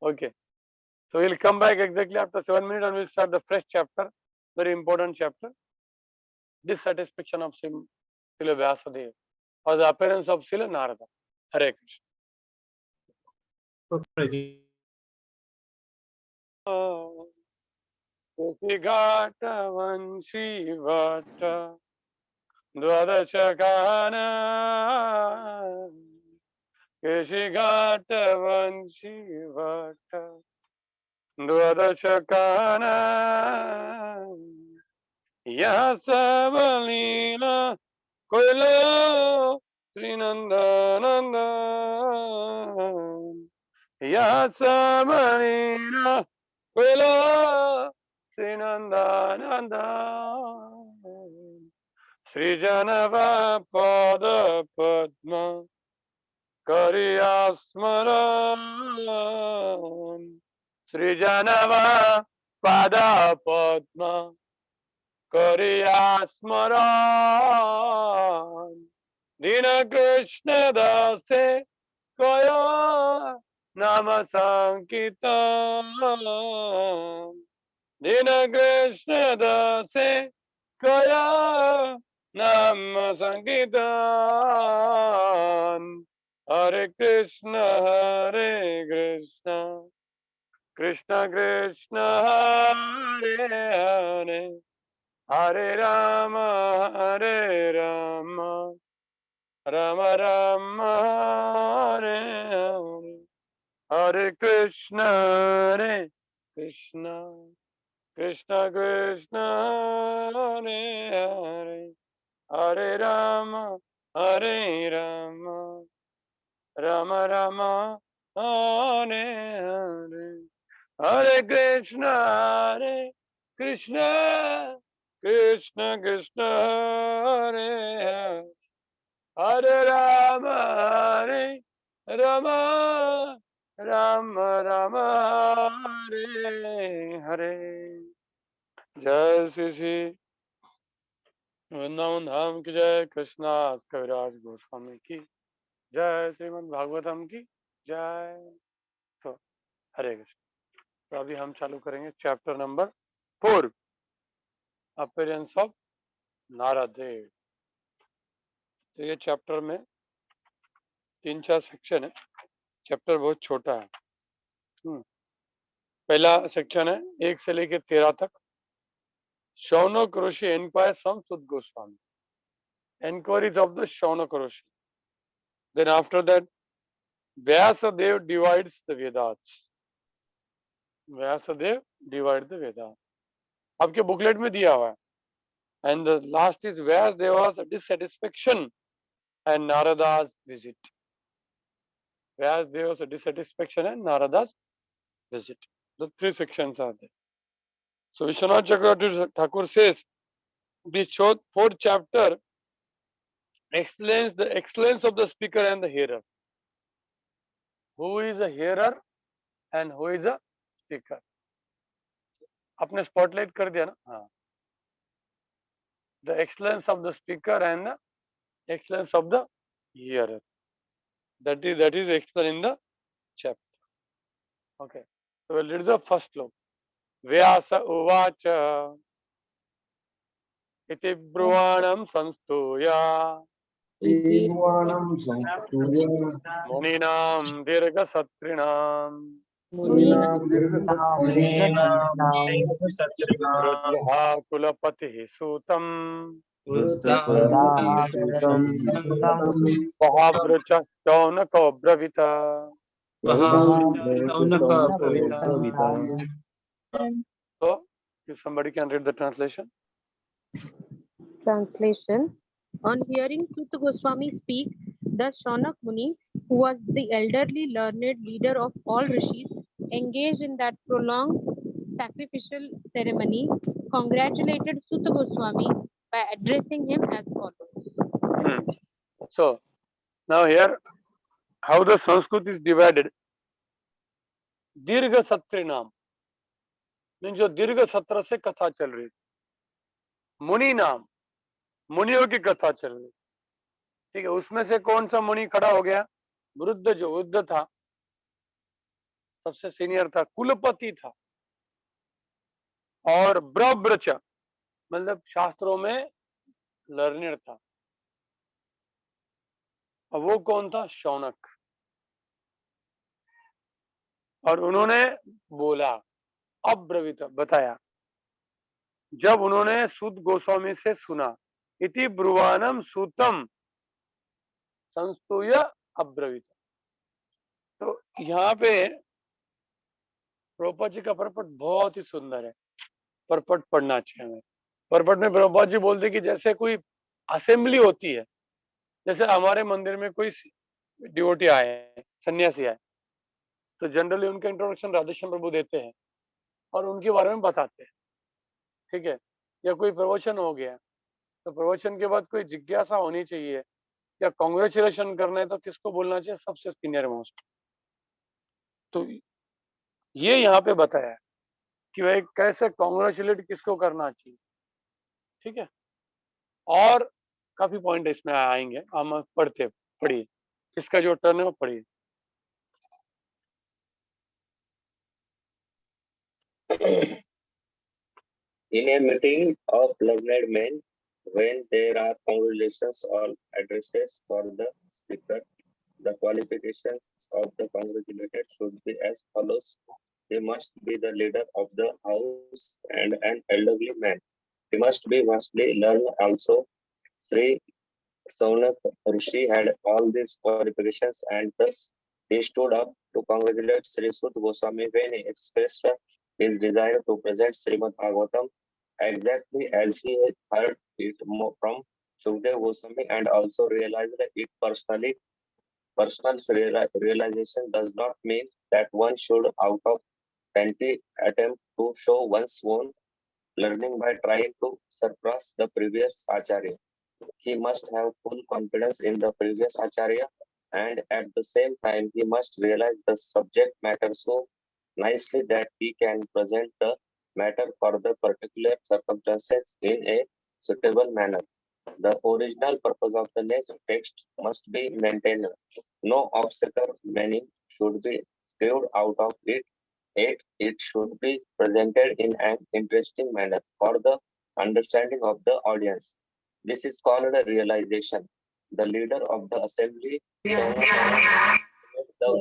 [SPEAKER 1] Okay. So we'll come back exactly after 7 minutes and we'll start the fresh chapter. Very important chapter. Dissatisfaction of Srila Vyasadeva or the appearance of Srila Narada. Hare Krishna. Gata Vanshi Vata Dwadashakana Keshigata Vanshi Vata Dwadashakana Yasavalina Koilo Srinandananda Yasavalina Koilo Srinandananda Srijanava Pada Padma Kariyasmaran Srijanava Pada Padma Kariyasmaran Dina Krishna Dase Kaya Nama Sankirtan Dina Krishna Dase Kaya Nama Sankirtan Hare Krishna Krishna Krishna Hare Hare Hare Rama Rama Rama Hare Hare Hare Krishna Krishna Krishna Krishna Hare Hare Hare Rama Rama Rama Hare Hare Hare Krishna Krishna Krishna Krishna Hare Hare Hare Rama Rama Rama Rama Hare Hare Jai Sri Vrindavan धाम की जय कृष्णा कविराज गोस्वामी की जय श्रीमद् भागवतम की जय. तो हरे कृष्ण. तो अभी हम चालू करेंगे चैप्टर नंबर 4 अपीयरेंस ऑफ नारदेव. तो ये चैप्टर में 3-4 सेक्शन है. चैप्टर बहुत छोटा है. पहला सेक्शन है 1 से लेकर 13 तक. शौनक ऋषि inquires from Sud Goswami. Enquiries of the Shaunak Rishi. Then after that, Vyasadev divides the Vedas. Vyasadev divides the Vedas. आपके बुकलेट में दिया हुआ है. And the last is Vyasadeva's dissatisfaction and Narada's visit. Vyasadeva's dissatisfaction and Narada's visit. The 3 sections are there. So Vishwanath Chakravarti Thakur says this 4th chapter explains the excellence of the speaker and the hearer. Who is a hearer and who is a speaker? आपने spotlight कर दिया ना. हाँ. The excellence of the speaker and the excellence of the heareth. That is explained in the chapter. Okay. So we'll read the first sloka. Vyasa uvacha iti brahmanam sanstuya
[SPEAKER 2] Evanam Sanstuya
[SPEAKER 1] muninam dirga satrinam
[SPEAKER 2] Munina Satrina
[SPEAKER 1] vruddha kulapati sutam sahabrucha chaunako bravita. So, if somebody can read the translation.
[SPEAKER 7] Translation. On hearing Suta Goswami speak, the Shaunak Muni, who was the elderly learned leader of all rishis, engaged in that prolonged sacrificial ceremony, congratulated Suta Goswami by addressing him as follows.
[SPEAKER 1] So, now here, how the Sanskrit is divided. Dirgha Satrinam means जो दीर्घ सत्र से कथा चल रही, मुनि नाम मुनियों की कथा चल रही, ठीक है. उसमें से कौन सा मुनि खड़ा हो गया? वृद्ध, जो वृद्ध था, सबसे सीनियर था, कुलपति था, और ब्रव्रच मतलब शास्त्रों में लर्निड था. और वो कौन था? शौनक. और उन्होंने बोला, अब्रवीत बताया, जब उन्होंने सूत गोस्वामी से सुना, इति ब्रुवानम सूतम संस्तूय अब्रवीत. तो यहाँ पे प्रभुपाद जी का परपट बहुत ही सुंदर है. परपट पढ़ना चाहिए हमें. परपट में प्रभुपाद जी बोलते कि जैसे कोई असेंबली होती है, जैसे हमारे मंदिर में कोई डिवोटी आए, सन्यासी आए, तो जनरली उनका इंट्रोडक्शन राधेश्याम प्रभु देते हैं और उनके बारे में बताते हैं, ठीक है. या कोई प्रवचन हो गया, तो प्रवचन के बाद कोई जिज्ञासा होनी चाहिए, या कांग्रेचुलेशन करना है तो किसको बोलना चाहिए? सबसे सीनियर मोस्ट. तो ये यहाँ पे बताया है कि भाई कैसे कांग्रेचुलेट किसको करना चाहिए, ठीक है. और काफी पॉइंट इसमें आएंगे, हम पढ़िए, इसका जो टर्न है वो पढ़िए.
[SPEAKER 3] In a meeting of learned men, when there are congratulations or addresses for the speaker, the qualifications of the congratulated should be as follows. He must be the leader of the house and an elderly man. He must be vastly learned also. Sri Saunak Rishi had all these qualifications, and thus he stood up to congratulate Sri Sut Goswami when he expressed his desire to present Srimad Bhagavatam exactly as he had heard it from Shukdev Goswami and also realized it personally. Personal realization does not mean that one should, out of 20 attempt to show one's own learning by trying to surpass the previous acharya. He must have full confidence in the previous acharya, and at the same time he must realize the subject matter so nicely that he can present the matter for the particular circumstances in a suitable manner. The original purpose of the text must be maintained. No obstacle meaning should be screwed out of it. It should be presented in an interesting manner for the understanding of the audience. This is called a realization. The leader of the assembly the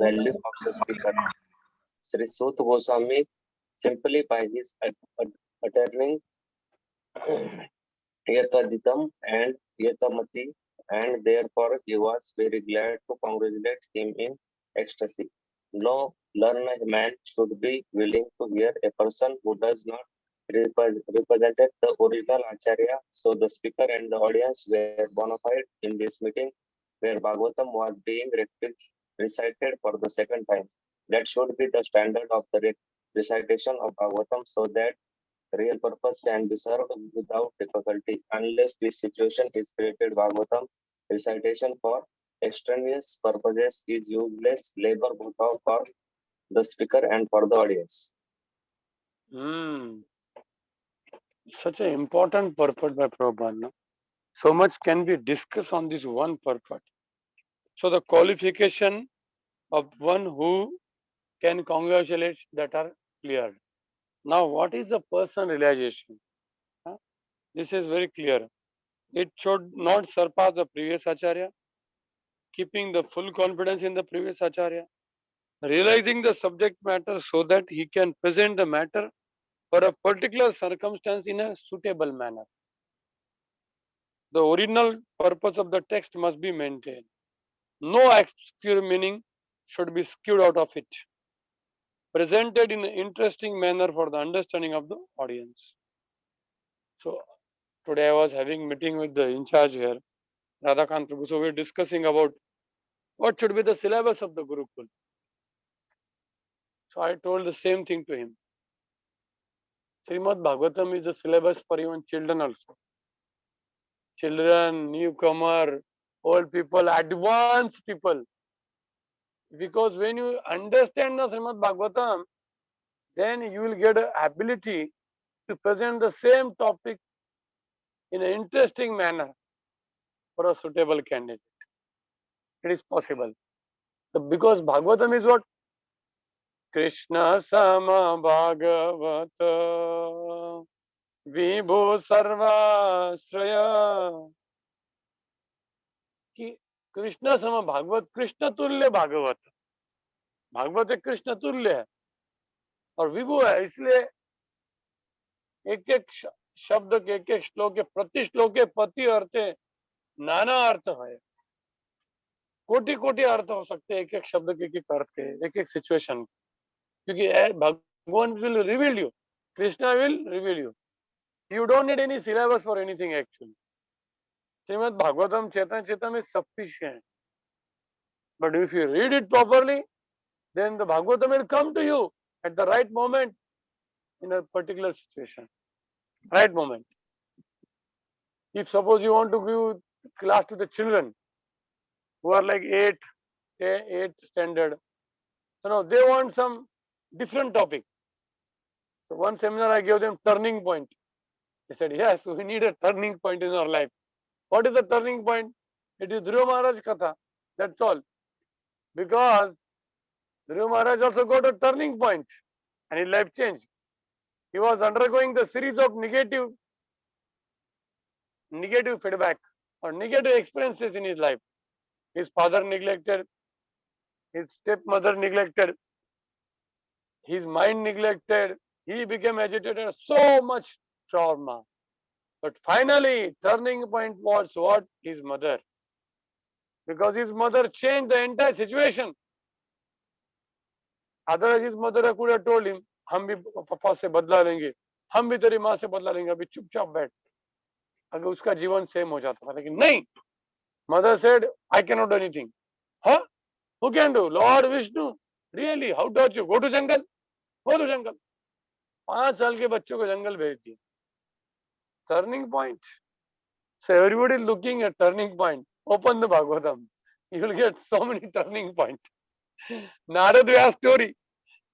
[SPEAKER 3] value of the speaker. Sri Sut Goswami, simply by his uttering Yataditam and Yatamati, and therefore he was very glad to congratulate him in ecstasy. No learned man should be willing to hear a person who does not represent the original Acharya. So the speaker and the audience were bona fide in this meeting where Bhagavatam was being recited for the second time. That should be the standard of the recitation of Bhagavatam so that real purpose can be served without difficulty. Unless this situation is created, Bhagavatam recitation for extraneous purposes is useless labor both for the speaker and for the audience.
[SPEAKER 1] Such an important purport by Prabhupada. No? So much can be discussed on this one purport. So the qualification of one who can congratulate that are cleared. Now, what is the personal realization? Huh? This is very clear. It should not surpass the previous acharya, keeping the full confidence in the previous acharya, realizing the subject matter so that he can present the matter for a particular circumstance in a suitable manner. The original purpose of the text must be maintained. No obscure meaning should be skewed out of it, presented in an interesting manner for the understanding of the audience. So today I was having meeting with the in charge here, Radhakant Prabhu. So we were discussing about what should be the syllabus of the Gurukul. So I told the same thing to him. Srimad Bhagavatam is the syllabus for even children also. Children, newcomer, old people, advanced people. Because when you understand the Srimad Bhagavatam, then you will get an ability to present the same topic in an interesting manner for a suitable candidate. It is possible. So because Bhagavatam is what? Krishna Sama Bhagavata Vibhu Sarva Shraya. कि कृष्ण सम भागवत, कृष्ण तुल्य भागवत, भागवत एक कृष्ण तुल्य है और विभु है, इसलिए एक एक शब्द के एक एक श्लोक के प्रति श्लोक के प्रति अर्थ नाना अर्थ है, कोटि कोटि अर्थ हो सकते हैं एक एक शब्द के एक एक अर्थ के एक एक सिचुएशन, क्योंकि भगवान will reveal you, Krishna will reveal you, you don't need any syllabus for anything actually. Srimad Bhagavatam Chaitanya is sufficient. But if you read it properly, then the Bhagavatam will come to you at the right moment in a particular situation. Right moment. If suppose you want to give class to the children who are like 8th standard, so now they want some different topic. So one seminar I gave them turning point. They said, yes, we need a turning point in our life. What is the turning point? It is Dhruva Maharaj Katha. That's all. Because Dhruva Maharaj also got a turning point and his life changed. He was undergoing the series of negative feedback or negative experiences in his life. His father neglected, his stepmother neglected, his mind neglected, he became agitated, so much trauma. But finally, turning point was what? His mother. Because his mother changed the entire situation. Otherwise, his mother could have told him, हम भी पापा से बदला लेंगे, हम भी तेरी माँ से बदला लेंगे, अभी चुपचाप बैठ. अगर उसका जीवन सेम हो जाता था, लेकिन नहीं. Mother said, I cannot do anything. Huh? Who can do? Lord Vishnu. Really? How dare you? Go to jungle. Go to jungle. 5 साल के बच्चों को जंगल भेज दिए. Turning point. So everybody is looking at turning point. Open the Bhagavatam. You will get so many turning points. Narad Vyas story.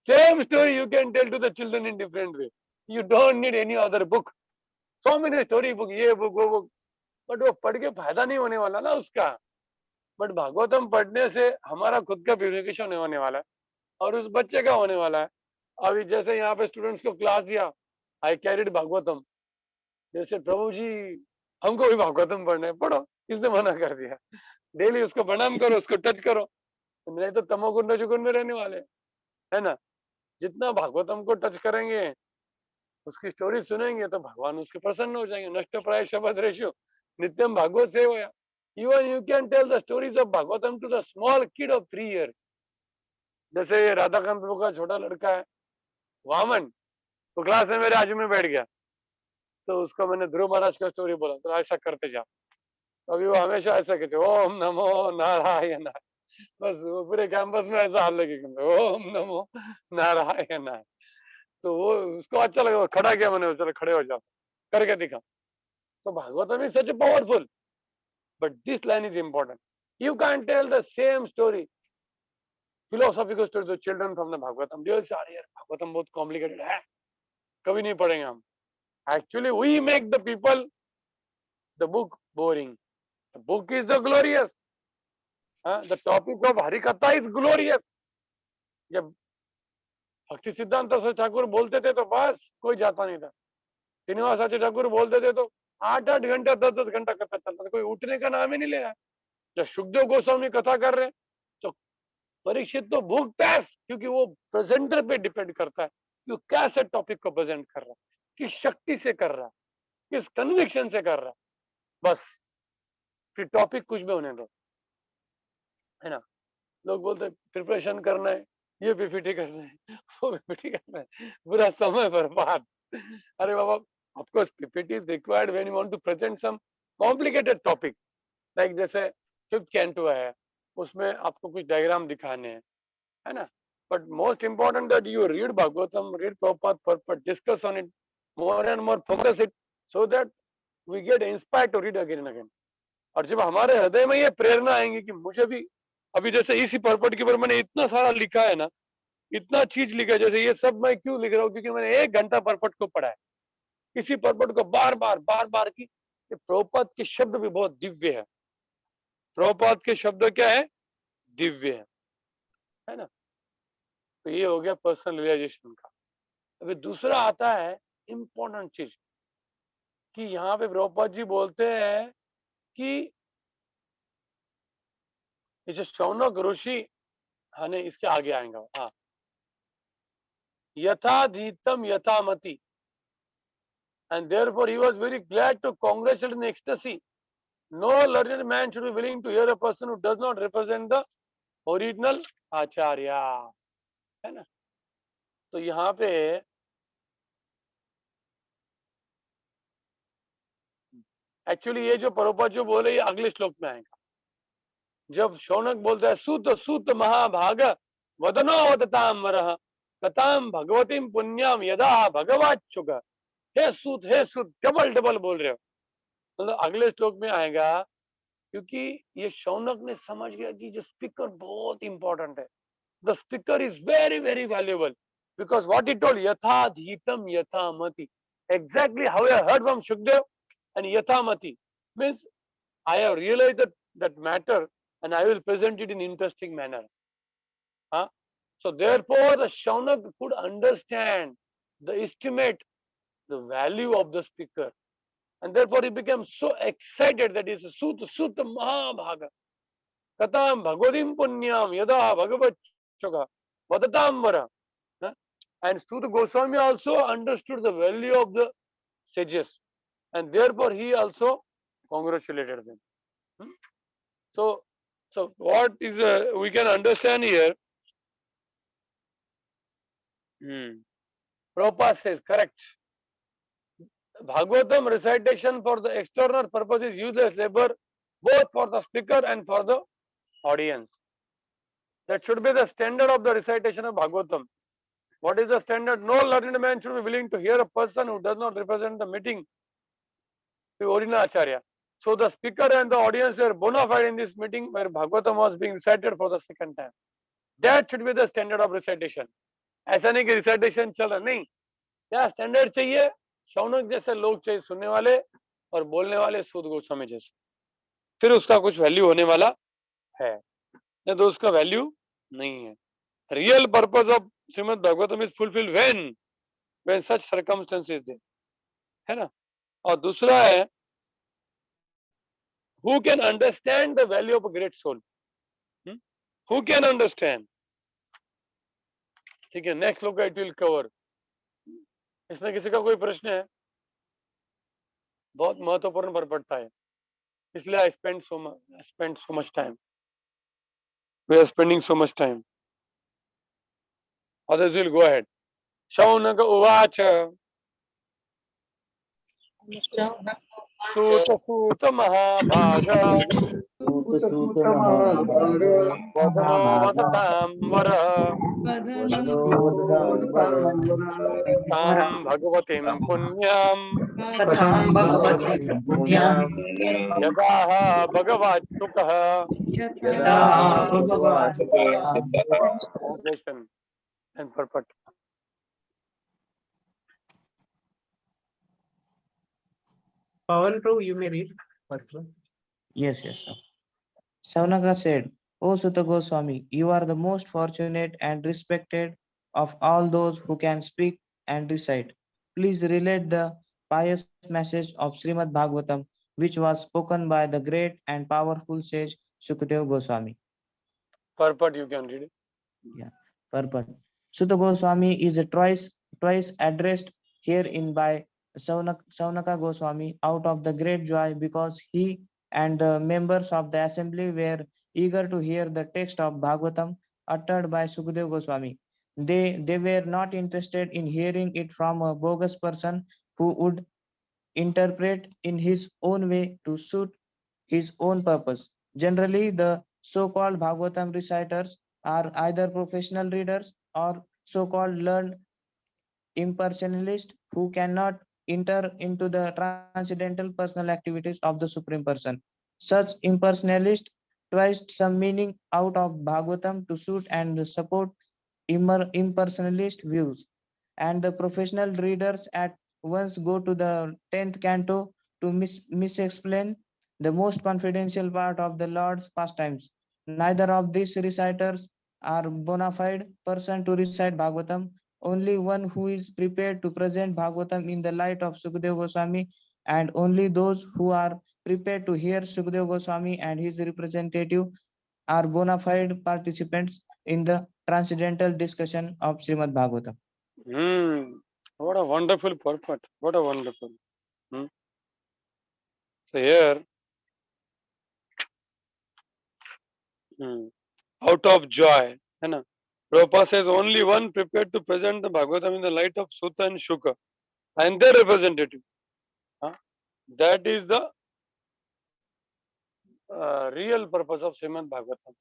[SPEAKER 1] Same story you can tell to the children in different way. You don't need any other book. So many story book, ये book, वो book. But वो पढ़ के फायदा नहीं होने वाला ना उसका. But भागवतम पढ़ने से हमारा खुद का प्यूरिफिकेशन होने वाला है और उस बच्चे का होने वाला है. अभी जैसे यहाँ पे स्टूडेंट्स को क्लास दिया, आई कैरिड भागवतम. जैसे प्रभु जी हमको भी भागवतम पढ़ना है, पढ़ो. किसने मना कर दिया? डेली उसको प्रणाम करो, उसको टच करो, नहीं तो तमोगुण रजोगुण में रहने वाले, है ना. जितना भागवतम को टच करेंगे, उसकी स्टोरी सुनेंगे तो भगवान उसके प्रसन्न हो जाएंगे. नष्ट प्राय शब्द रेशो नित्यम भागवत से होया. Even you can tell the stories of Bhagavatam to the small kid of 3 years. जैसे राधाकांत प्रभु का छोटा लड़का है वामन, तो क्लास में मेरे आजू में बैठ गया, तो उसको मैंने ध्रुव महाराज का स्टोरी बोला, तो ऐसा करते जा. अभी वो हमेशा ऐसा कहते, ओम नमो नारायण. बस वो पूरे कैंपस में ऐसा हाल लगे, ओम नमो नारायण. तो वो उसको अच्छा लगा, खड़ा किया मैंने, चलो खड़े हो जाओ, करके दिखा. तो Bhagavatam is such a powerful, but this line is important. You can't tell the same story, philosophical story to children from the Bhagavatam. They will say, यार भागवतम बहुत complicated है, कभी नहीं पढ़ेंगे हम. Actually, we make the people the book boring. The book is the glorious. The topic of Harikatha is glorious. जब भक्ति सिद्धांत ठाकुर बोलते थे तो बस कोई जाता नहीं था. श्रीनिवास ठाकुर बोलते थे तो 8-8 घंटा 10-10 घंटा कथा चलता था, कोई उठने का नाम ही नहीं ले रहा. जब सुखदेव गोस्वामी कथा कर रहे हैं तो परीक्षित तो भूख प्यास, क्योंकि वो प्रेजेंटर पे डिपेंड करता है कि कैसे टॉपिक को प्रेजेंट कर रहा है, किस शक्ति से कर रहा है, किस कन्विक्शन से कर रहा है. बस फिर टॉपिक कुछ भी होने दो, है ना. लोग बोलते प्रिपरेशन करना है, ये पीपीटी करना है, वो पीपीटी करना है, पूरा समय बर्बाद. अरे बाबा, of course PPT is required when you want to present some complicated topic, like जैसे 5th canto है, उसमें आपको कुछ डायग्राम दिखाने हैं, है ना. But most important that you read Bhagavatam, read Prabhupada purport, discuss on it more and more, focus it, so that we get inspired to read again and again. और जब हमारे हृदय में ये प्रेरणा आएंगी कि मुझे भी, अभी जैसे इसी पर्पट के ऊपर मैंने इतना सारा लिखा है ना, इतना चीज लिखा है, जैसे ये सब मैं क्यों लिख रहा हूँ, क्योंकि मैंने 1 घंटा पर्पट को पढ़ा है, इसी पर्पट को बार बार की. ये प्रभुपाद के शब्द भी बहुत दिव्य है. प्रभुपाद के शब्द क्या है? दिव्य है ना. तो ये हो गया पर्सनल रियलाइजेशन का. अभी दूसरा आता है इंपॉर्टेंट चीज, कि यहाँ पे प्रभुपाद जी बोलते हैं कि इसे शौनक ऋषि, हाँ नहीं इसके आगे आएगा, हाँ, यथाधीतम यथामति, and therefore he was very glad to congratulate in ecstasy. No learned man should be willing to hear a person who does not represent the original acharya, है ना. तो यहाँ पे एक्चुअली ये जो प्रभुपाद जो बोले ये अगले श्लोक में आएगा. जब शौनक बोलता है सूत सूत महाभाग वदनो वदताम वरः कथाम भगवतीम पुण्याम यदा भगवाच्युक. हे सूत डबल बोल रहे हो, मतलब अगले श्लोक में आएगा, क्योंकि ये शौनक ने समझ गया कि जो स्पीकर बहुत इंपॉर्टेंट है. The speaker is very very valuable, because what he told, yatha yathamati, exactly how I heard from Shukdev. And yathamati means I have realized that matter and I will present it in interesting manner. So therefore the Shaunak could understand the estimate, the value of the speaker, and therefore he became so excited that he said sutta mahabhaga katam bhagavatim punyam yada bhagavachoga vadatam vara. And Sutta Goswami also understood the value of the sages, and therefore he also congratulated them. So what is we can understand here? Prabhupada says correct. Bhagavatam recitation for the external purpose is useless labor, both for the speaker and for the audience. That should be the standard of the recitation of Bhagavatam. What is the standard? No learned man should be willing to hear a person who does not represent the meeting, the original acharya. So the speaker and the audience were bona fide in this meeting where Bhagavatam was being recited for the second time. That should be the standard of recitation. ऐसा नहीं कि recitation चल रहा, नहीं. क्या standard चाहिए? शौनक जैसे लोग चाहिए, सुनने वाले और बोलने वाले सूत गोस्वामी जैसे, फिर उसका कुछ वैल्यू होने वाला है, नहीं तो उसका वैल्यू नहीं है. Real purpose of Srimad Bhagavatam is fulfilled when such circumstances there, है ना. और दूसरा है, who can understand the value of a great soul? Who can understand? ठीक है, नेक्स्ट लोग इट विल कवर. इसमें किसी का कोई प्रश्न है? बहुत महत्वपूर्ण पर पड़ता है, इसलिए I spend so much time. We are spending so much time. Others will go ahead. Shaunaka uvacha Suta Mahabhaga
[SPEAKER 2] Suta Mahabhaga
[SPEAKER 1] Vadano Vadatam Vara Tam Bhagavatim Punyam
[SPEAKER 6] Katham Bhagavati Punyam
[SPEAKER 1] Yadaha Bhagavachukaha.
[SPEAKER 6] Yada Bhagavati
[SPEAKER 1] Translation and purport.
[SPEAKER 8] Pawan Prabhu, you may read first one.
[SPEAKER 9] Yes, sir. Saunaka said,
[SPEAKER 8] O Sutta Goswami, you are the most fortunate and respected of all those who can speak and recite. Please relate the pious message of Srimad Bhagavatam, which was spoken by the great and powerful sage Sukadeva Goswami.
[SPEAKER 1] Purport you can read it.
[SPEAKER 8] Yeah, purport. Sutta Goswami is twice addressed herein by Saunaka Goswami out of the great joy because he and the members of the assembly were eager to hear the text of Bhagavatam uttered by Sukadeva Goswami. They were not interested in hearing it from a bogus person who would interpret in his own way to suit his own purpose. Generally, the so-called Bhagavatam reciters are either professional readers or so-called learned impersonalists who cannot enter into the transcendental personal activities of the Supreme Person. Such impersonalists twist some meaning out of Bhagavatam to suit and support impersonalist views, and the professional readers at once go to the 10th canto to misexplain the most confidential part of the Lord's pastimes. Neither of these reciters are bona fide person to recite Bhagavatam. Only one who is prepared to present Bhagavatam in the light of Sukadeva Goswami, and only those who are prepared to hear Sukadeva Goswami and his representative are bona fide participants in the transcendental discussion of Srimad Bhagavatam.
[SPEAKER 1] What a wonderful purport. What a wonderful. So here, out of joy, Prabhupada says only one prepared to present the Bhagavatam in the light of Sutta and Shuka and their representative. That is the real purpose of Srimad Bhagavatam.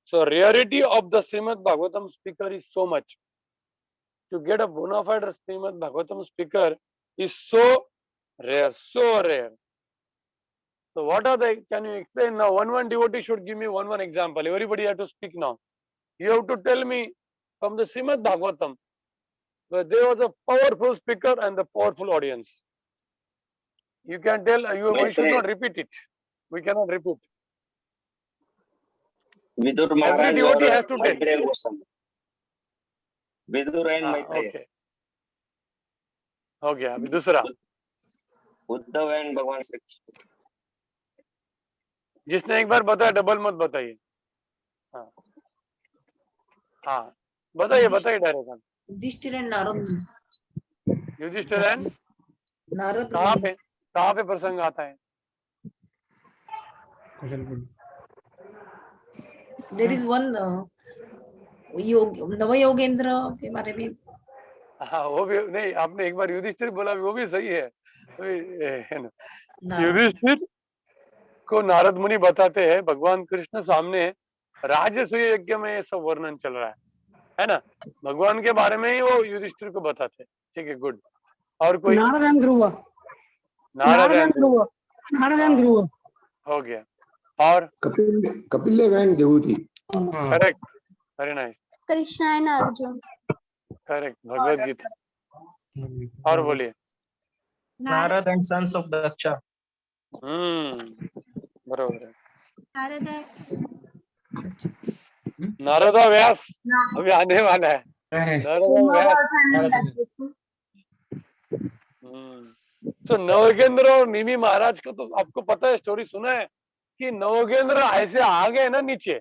[SPEAKER 1] So rarity of the Srimad Bhagavatam speaker is so much. To get a bona fide Srimad Bhagavatam speaker is so rare, so rare. So what are they? Can you explain now? One devotee should give me one example. Everybody has to speak now. You have to tell me from the Srimad Bhagavatam where there was a powerful speaker and the powerful audience. You can tell. We should not repeat it. We cannot repeat.
[SPEAKER 3] Vidur
[SPEAKER 1] Every
[SPEAKER 3] Maharaj
[SPEAKER 1] devotee
[SPEAKER 3] और
[SPEAKER 1] has to tell.
[SPEAKER 3] Maitreya Goswami. Vidur and Maitreya.
[SPEAKER 1] Okay. हो गया अभी दूसरा
[SPEAKER 3] Uddhav and भगवान श्री कृष्ण.
[SPEAKER 1] जिसने एक बार बताया double मत बताइए. हाँ बताइए direct.
[SPEAKER 6] Yudhishthir and Narad.
[SPEAKER 1] Yudhishthir and
[SPEAKER 6] Narad.
[SPEAKER 1] कहाँ पे प्रसंग आता है?
[SPEAKER 6] देयर इज वन नवयोगेंद्र के बारे में.
[SPEAKER 1] हाँ वो भी नहीं, आपने एक बार युधिष्ठिर बोला, वो भी सही है. युधिष्ठिर को नारद मुनि बताते हैं भगवान कृष्ण सामने राजसूय यज्ञ में ये सब वर्णन चल रहा है ना, भगवान के बारे में ही वो युधिष्ठिर को बताते हैं. ठीक है, गुड. और कोई?
[SPEAKER 9] नारायण ध्रुव हो गया.
[SPEAKER 1] और
[SPEAKER 2] Kapil and Devahuti.
[SPEAKER 1] Correct, very nice.
[SPEAKER 5] Krishna and Arjun.
[SPEAKER 1] Correct, Bhagavad Gita. और बोलिए.
[SPEAKER 9] Narad and sons of Daksha.
[SPEAKER 1] बरोबर है. नारदा व्यास अभी आने वाला है. तो नवोगेंद्र और निमि महाराज का तो आपको पता है, स्टोरी सुना है कि नवोगेंद्र ऐसे आ गए ना नीचे,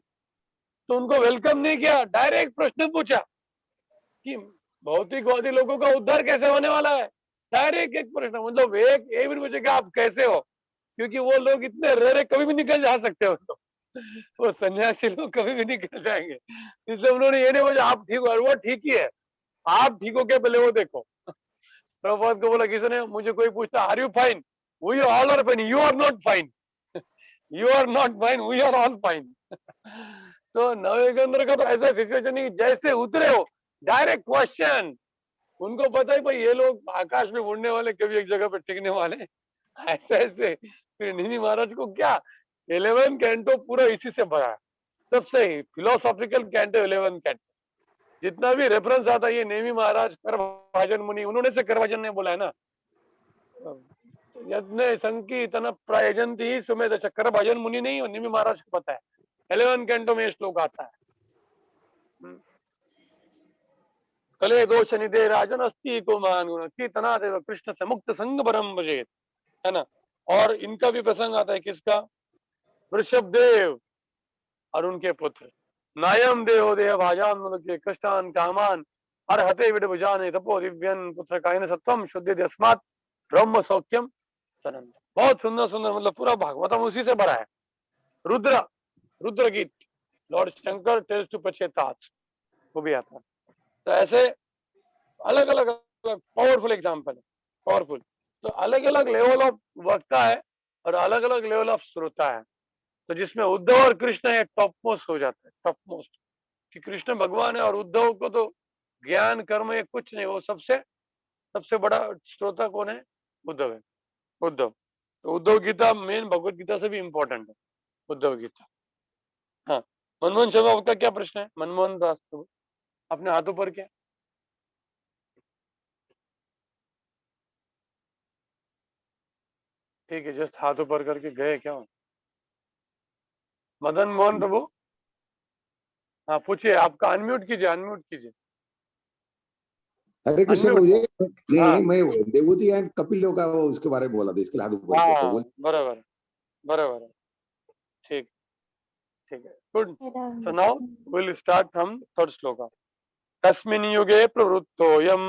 [SPEAKER 1] तो उनको वेलकम नहीं किया, डायरेक्ट प्रश्न पूछा कि भौतिकवादी लोगों का उद्धार कैसे होने वाला है. डायरेक्ट एक प्रश्न, मतलब एक भी पूछे कि आप कैसे हो, क्योंकि वो लोग इतने रेरे कभी भी निकल जा सकते हो. तो वो सन्यासी लोग कभी भी निकल जाएंगे, इसलिए उन्होंने ये नहीं बोला आप ठीक हो. और वो ठीक ही है, आप ठीक हो क्या पहले वो देखो. प्रभुपाद को बोला किसी ने, मुझे कोई पूछता are you fine, we all are fine, you are not fine, you are not fine, we are all fine. तो नवयोगेंद्र का तो ऐसा सिचुएशन नहीं, जैसे उतरे हो डायरेक्ट क्वेश्चन. उनको पता है भाई ये लोग आकाश में उड़ने वाले, कभी एक जगह पे टिकने वाले, ऐसे. फिर निमि महाराज को क्या 11 कैंटो पूरा इसी से भरा है. सबसे फिलोसॉफिकल कैंटो 11 कैंटो, जितना भी रेफरेंस आता है ये नेमी महाराज, करभाजन मुनि, उन्होंने से करभाजन ने बोला है ना, यज्ञ संकी तन प्रायजंती सुमेध. करभाजन मुनि नहीं और नेमी महाराज को पता है. 11 कैंटो में ये श्लोक आता है। कले दोष निधे राजन अस्ति को मान गुण कीर्तना देव कृष्ण से मुक्त संग परम भजेत, है ना। और इनका भी प्रसंग आता है, किसका? वृषभ देव और उनके पुत्र। नायम देहो देह भाजान मुलके कष्टान कामान अर्हते विडभुजाने तपो दिव्यन पुत्र कायन सत्वम शुद्धि अस्मात् ब्रह्म सौख्यम सनंद। बहुत सुंदर सुंदर, मतलब पूरा भागवतम उसी से भरा है। रुद्र, रुद्र गीत, लॉर्ड शंकर टेल्स टू पचेतात, वो भी आता है। तो ऐसे अलग अलग पावरफुल एग्जाम्पल है, पावरफुल। तो अलग अलग लेवल ऑफ वक्ता है और अलग अलग लेवल ऑफ श्रोता है। तो जिसमें उद्धव और कृष्ण है टॉप मोस्ट हो जाता है, टॉप मोस्ट, कि कृष्ण भगवान है और उद्धव को तो ज्ञान कर्म ये कुछ नहीं, वो सबसे सबसे बड़ा श्रोता कौन है? उद्धव है, उद्धव। तो उद्धव गीता मेन भगवत गीता से भी इंपॉर्टेंट है, उद्धव गीता। हाँ, मनमोहन शर्मा, आपका क्या प्रश्न है? मनमोहन दास, तो अपने हाथों पर क्या? ठीक है, जस्ट हाथों पर करके गए क्या? मदन मोहन प्रभु, हाँ पूछिए, आपका अनम्यूट कीजिए, अनम्यूट कीजिए।
[SPEAKER 2] हरे कृष्ण
[SPEAKER 1] Unmute.
[SPEAKER 2] मुझे नहीं
[SPEAKER 1] हाँ।
[SPEAKER 2] मैं देवूती एंड कपिल लोग का वो उसके बारे में बोला था, इसके लिए हाथ ऊपर किया, तो
[SPEAKER 1] हाँ,
[SPEAKER 2] बोल
[SPEAKER 1] बराबर बराबर, ठीक, ठीक है, good. So now will start from third श्लोक। तस्मिन् युगे प्रवृत्तोऽयम्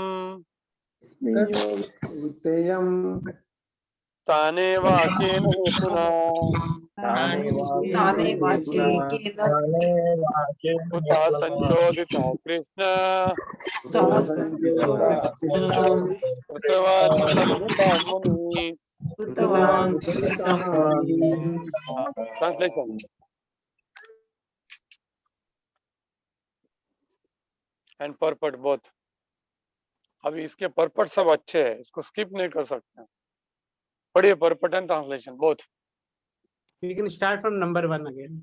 [SPEAKER 1] ताने वाक्येन हेतुना
[SPEAKER 6] ताने वाचे केन
[SPEAKER 1] कुतः संचोदितः कृष्ण कृतवान् सुकृतं मुनि।
[SPEAKER 6] कृतवान्
[SPEAKER 1] ट्रांसलेशन एंड परपट बोथ। अभी इसके परपट सब अच्छे हैं, इसको स्किप नहीं कर सकते। पढ़िए purport and translation both.
[SPEAKER 9] We can start from number 1 again.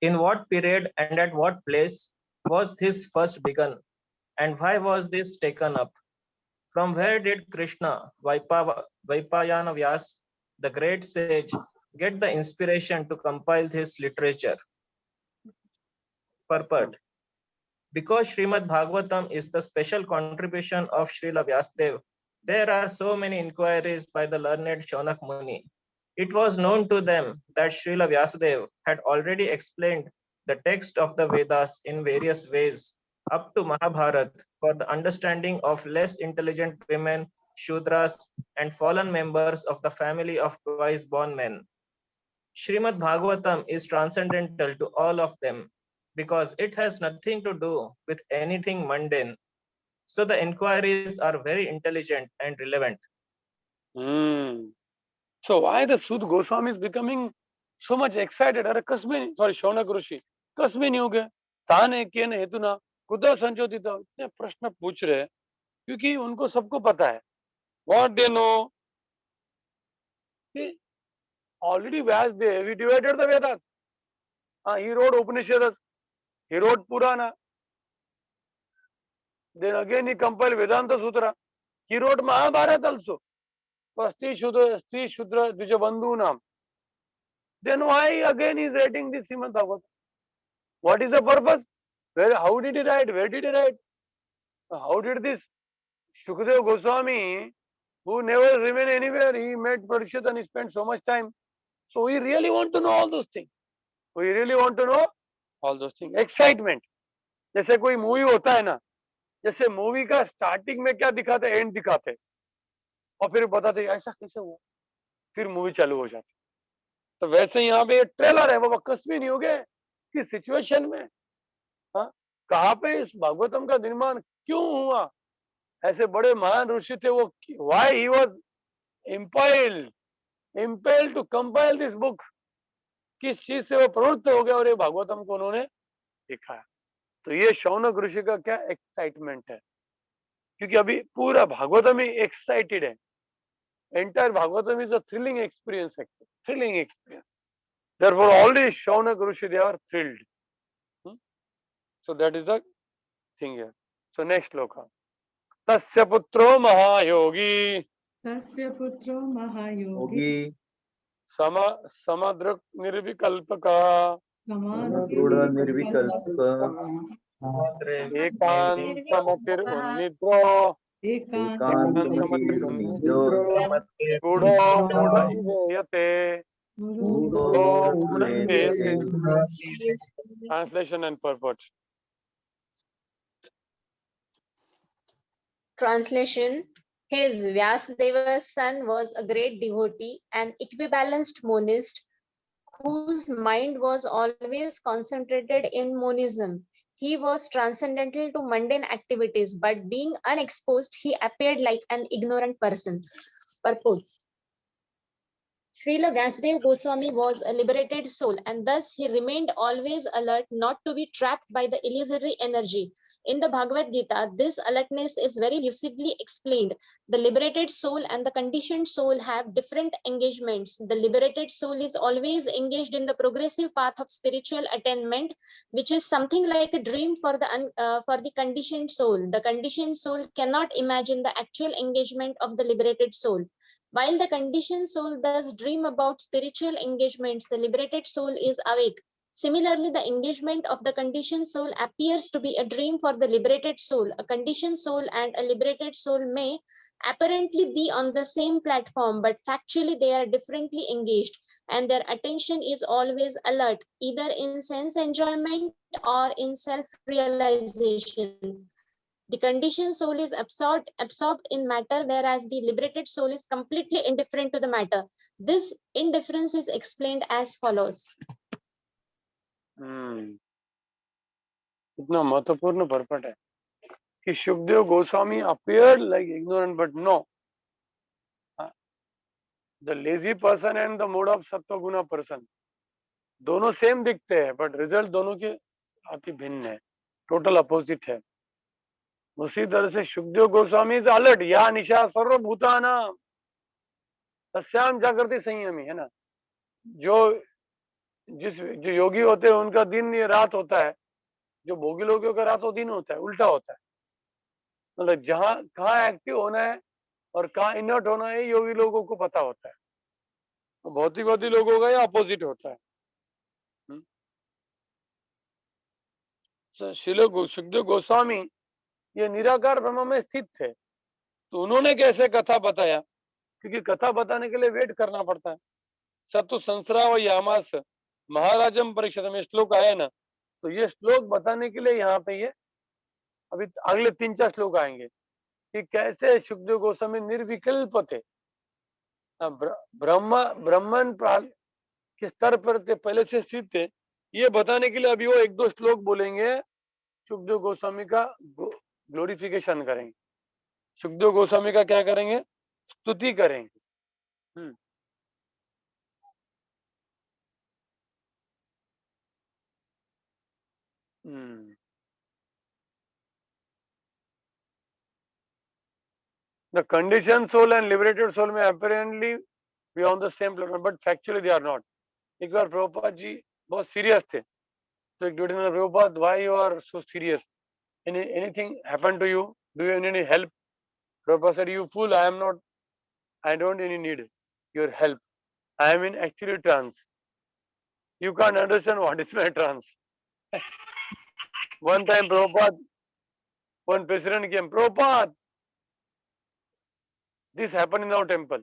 [SPEAKER 10] In what period and at what place was this first begun, and why was this taken up? From where did Krishna, Vaipayana Vyas, the great sage, get the inspiration to compile this literature? Purport. Because Srimad Bhagavatam is the special contribution of Srila Vyasadeva, there are so many inquiries by the learned Shonak Muni. It was known to them that Srila Vyasadeva had already explained the text of the Vedas in various ways up to Mahabharata for the understanding of less intelligent women, Shudras, and fallen members of the family of twice born men. Srimad Bhagavatam is transcendental to all of them because it has nothing to do with anything mundane. So the inquiries are very intelligent and relevant.
[SPEAKER 1] So why the Sud Goswami is becoming so much excited? अरे कस्मिन, sorry, Shaunak ऋषि कस्मिन युग है, ताने केन हेतुना कुतः संचोदित, इतने प्रश्न पूछ रहे हैं क्योंकि उनको सबको पता है, what they know, already Vyasdev, he divided the Vedas. He wrote Upanishads, he wrote Purana, then again he compiled Vedanta Sutra, he wrote Mahabharata also. Stri Shudra Dvijabandhu Nam. Then why again he is writing this Srimad Bhagavatam? What is the purpose? Where, how did he write? Where did he write? How did this Shukadeva Goswami, who never remained anywhere, he met Parikshit and he spent so much time. So we really want to know all those things. We really want to know all those things. Excitement. जैसे कोई movie होता है ना, जैसे movie का starting में क्या दिखाते हैं, एंड दिखाते हैं और फिर बताते हैं ऐसा कैसे हुआ, फिर मूवी चालू हो जाती। तो वैसे यहाँ पे ट्रेलर है, वो कस्मी नहीं हो गए कि सिचुएशन में, हाँ, कहाँ पे इस भागवतम का निर्माण क्यों हुआ, ऐसे बड़े महान ऋषि थे वो, why he was impelled to compile this book, किस चीज से वो प्रवृत्त हो गया और ये भागवतम को उन्होंने लिखा है। तो ये शौनक ऋषि का क्या एक्साइटमेंट है, क्योंकि अभी पूरा भागवतम ही एक्साइटेड है। Entire Bhagavatam is a thrilling experience, thrilling experience. Therefore, already Shaunak Rishi, they are thrilled. So that is the thing here. So next sloka. Tasya putro mahayogi.
[SPEAKER 4] Tasya putro mahayogi.
[SPEAKER 1] समदृक् निर्विकल्पका
[SPEAKER 6] समदृढ निर्विकल्प
[SPEAKER 1] एकांतमतिर्निद्रो
[SPEAKER 6] एकांतमतिर्निद्रो
[SPEAKER 1] गूढ़ो गूढ़ इवेयते गूढ़ो गूढ़ इवेयते. Translation and purport.
[SPEAKER 11] Translation. His Vyasadeva's son was a great devotee, an equibalanced monist whose mind was always concentrated in monism. He was transcendental to mundane activities, but being unexposed, he appeared like an ignorant person. Purport. Srila Vyasadeva Goswami was a liberated soul, and thus he remained always alert not to be trapped by the illusory energy. In the Bhagavad Gita, this alertness is very lucidly explained. The liberated soul and the conditioned soul have different engagements. The liberated soul is always engaged in the progressive path of spiritual attainment, which is something like a dream for the conditioned soul. The conditioned soul cannot imagine the actual engagement of the liberated soul. While the conditioned soul does dream about spiritual engagements, the liberated soul is awake. Similarly, the engagement of the conditioned soul appears to be a dream for the liberated soul. A conditioned soul and a liberated soul may apparently be on the same platform, but factually they are differently engaged, and their attention is always alert, either in sense enjoyment or in self-realization. The conditioned soul is absorbed in matter, whereas the liberated soul is completely indifferent to the matter. This indifference is explained as follows.
[SPEAKER 1] इतना महत्वपूर्ण पर्पट है कि Shukdev Goswami appeared like ignorant, but no. The lazy person and the mode of sattva-guna person, दोनों same दिखते हैं, but result दोनों के अति भिन्न है, टोटल अपोजिट है. उसी तरह से शुकदेव गोस्वामी इज अलर्ट, या निशा सर्वभूतानां तस्याम जागृति संयमी, है ना. जो योगी होते हैं उनका दिन ये रात होता है, जो भोगी लोगों का रात और दिन होता है, उल्टा होता है. मतलब जहां कहाँ एक्टिव होना है और कहाँ इनर्ट होना है, योगी लोगों को पता होता है. भौतिकवादी लोगों का ये अपोजिट होता है. सुखदेव गोस्वामी ये निराकार ब्रह्म में स्थित थे, तो उन्होंने कैसे कथा बताया? क्योंकि कथा बताने के लिए वेट करना पड़ता है. सतु संस्राव यामास महाराजम परीक्षित में श्लोक आया ना, तो ये श्लोक बताने के लिए यहाँ पे ये अभी अगले 3-4 श्लोक आएंगे कि कैसे सुखदेव गोस्वामी निर्विकल्प थे, ब्रह्मन के स्तर पर थे, पहले से स्थित थे. ये बताने के लिए अभी वो 1-2 श्लोक बोलेंगे, सुखदेव गोस्वामी का ग्लोरिफिकेशन करेंगे, सुखदेव गोस्वामी का क्या करेंगे? स्तुति करेंगे. The conditioned soul and liberated soul may apparently be on the same platform, but factually they are not. एक बार प्रभुपाद जी बहुत सीरियस थे, तो एक डिवोटी ने, Prabhupada, why you are so serious? Anything happened to you? Do you need any help? Prabhupada said, you fool, I don't really need your help. I am in actually trance. You can't understand what is my trance. One time Prabhupada, one president came, Prabhupada, this happened in our temple.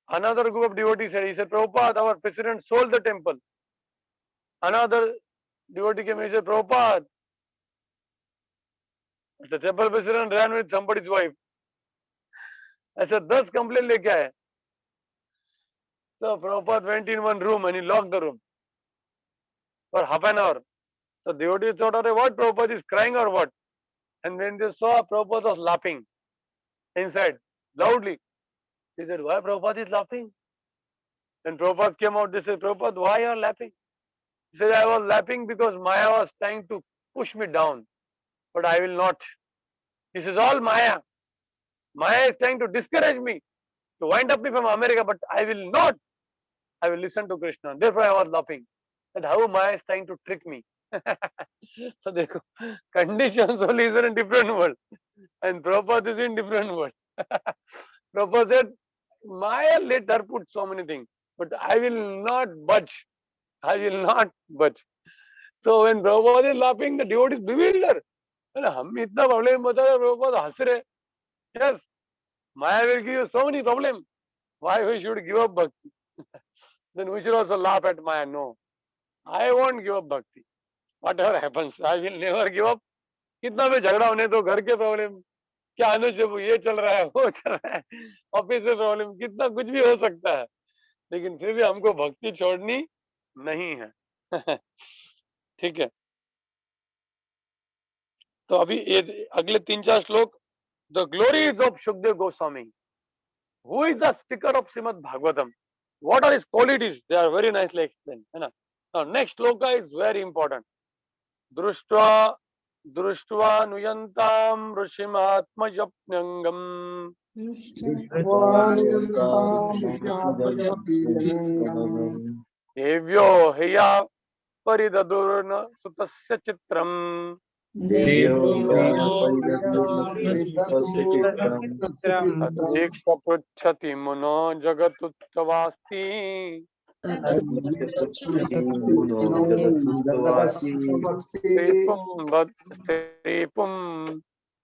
[SPEAKER 1] Another group of devotees said, he said, Prabhupada, our president sold the temple. Another devotee came, he said, Prabhupada, the temple president ran with somebody's wife. I said, 10 complaint leke aaye. So Prabhupada went in one room and he locked the room for half an hour. So devotees thought, what, Prabhupada is crying or what? And when they saw, Prabhupada was laughing inside, loudly. He said, why Prabhupada is laughing? When Prabhupada came out, they said, Prabhupada, why you are laughing? He said, I was laughing because Maya was trying to push me down, but I will not. This is all Maya. Maya is trying to discourage me, to wind up me from America, but I will not. I will listen to Krishna. Therefore, I was laughing. That how Maya is trying to trick me. So, देखो, conditioned soul is in a different world, and Prabhupada is in different world. Prabhupada said, Maya let her put so many things. but I will not budge. I will not budge. So when Prabhupada is laughing, the devotees bewildered. हम इतना problem बता रहे, प्रभुपाद हंस रहे. Yes, Maya will give you so many problems. Why we should give up bhakti? Then we should also laugh at Maya. No, I won't give up bhakti. Whatever happens, I will never give up. कितना भी झगड़ा होने तो घर के problem, क्या अनुष्य ये चल रहा है, वो चल रहा है, ऑफिस में प्रॉब्लम, कितना कुछ भी हो सकता है, लेकिन फिर भी हमको भक्ति छोड़नी नहीं है. ठीक है. तो अभी ये अगले 3-4 श्लोक. The glories of Sukhdev Goswami. Who is the speaker of Srimad Bhagavatam? What are his qualities? They are very nicely explained. है ना. Now next shloka is very important. दृष्ट्वा दृष्ट्वा नुयन्तां ऋषिमात्मजप्न्यङ्गम् देव्यो हेया परिददुर्न सुतस्य चित्रम् तदेक्ष पृच्छति मुनो जगतुत्सवास्ति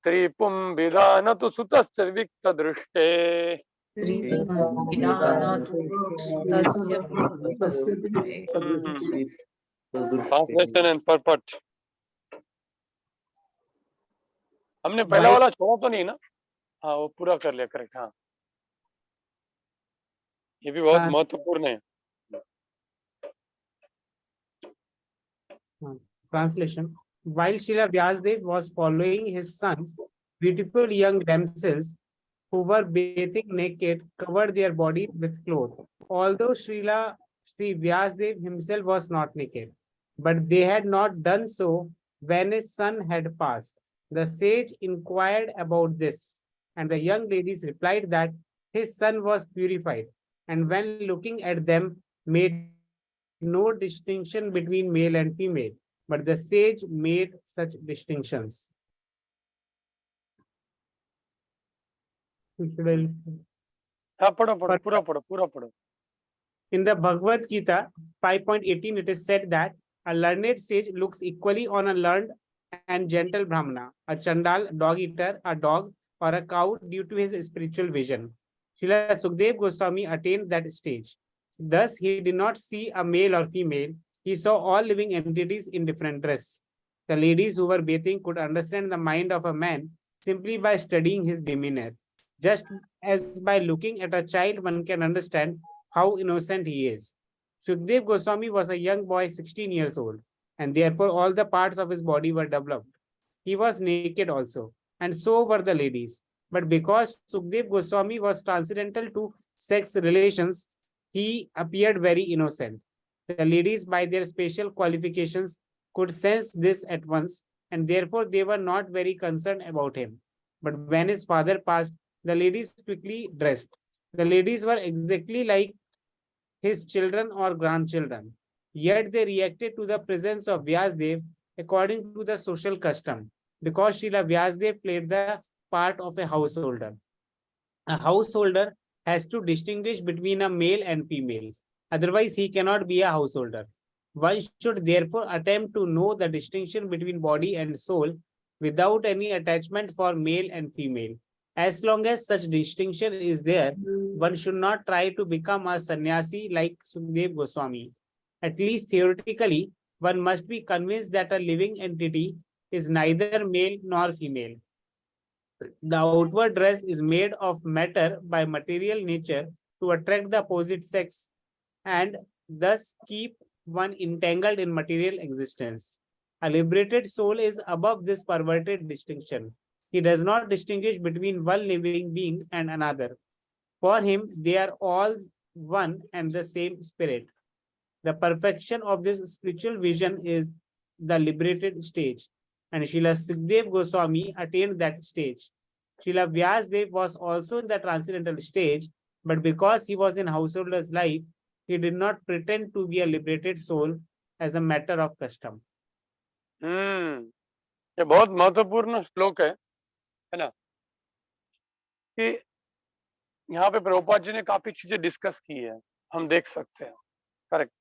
[SPEAKER 1] त्रिपुं विधानतु सुतस्य विक्तदृष्टे. Translation and पर्पट. हमने पहला वाला छोड़ा तो नहीं ना? हाँ, वो पूरा कर लिया. करेक्ट. हाँ, ये भी बहुत महत्वपूर्ण है.
[SPEAKER 9] Translation. While Srila Vyasdev was following his son, beautiful young damsels who were bathing naked covered their body with clothes. Although Sri Vyasdev himself was not naked, but they had not done so when his son had passed. The sage inquired about this, and the young ladies replied that his son was purified, and when looking at them, made no distinction between male and female, but the sage made such distinctions. In the Bhagavad Gita 5.18, it is said that a learned sage looks equally on a learned and gentle Brahmana, a Chandal, dog eater, a dog, or a cow due to his spiritual vision. Srila Sukdev Goswami attained that stage. Thus, he did not see a male or female. He saw all living entities in different dress. The ladies who were bathing could understand the mind of a man simply by studying his demeanor. Just as by looking at a child, one can understand how innocent he is. Sukdev Goswami was a young boy, 16 years old, and therefore all the parts of his body were developed. He was naked also, and so were the ladies. But because Sukdev Goswami was transcendental to sex relations, he appeared very innocent. The ladies, by their special qualifications, could sense this at once, and therefore they were not very concerned about him. But when his father passed, the ladies quickly dressed. The ladies were exactly like his children or grandchildren. Yet they reacted to the presence of Vyasdev according to the social custom, because Srila Vyasdev played the part of a householder. A householder has to distinguish between a male and female. Otherwise, he cannot be a householder. One should therefore attempt to know the distinction between body and soul without any attachment for male and female. As long as such distinction is there, one should not try to become a sannyasi like Sukdev Goswami. At least theoretically, one must be convinced that a living entity is neither male nor female. The outward dress is made of matter by material nature to attract the opposite sex and thus keep one entangled in material existence. A liberated soul is above this perverted distinction. He does not distinguish between one living being and another. For him, they are all one and the same spirit. The perfection of this spiritual vision is the liberated stage, and Srila Sukdev Goswami attained that stage. Srila Vyasdev was also in the transcendental stage, but because he was in householder's life, he did not pretend to be a liberated soul as a matter of custom.
[SPEAKER 1] ये बहुत महत्वपूर्ण श्लोक है ना, कि यहाँ पे प्रभुपाद जी ने काफी चीजें डिस्कस की है. हम देख सकते हैं. Correct.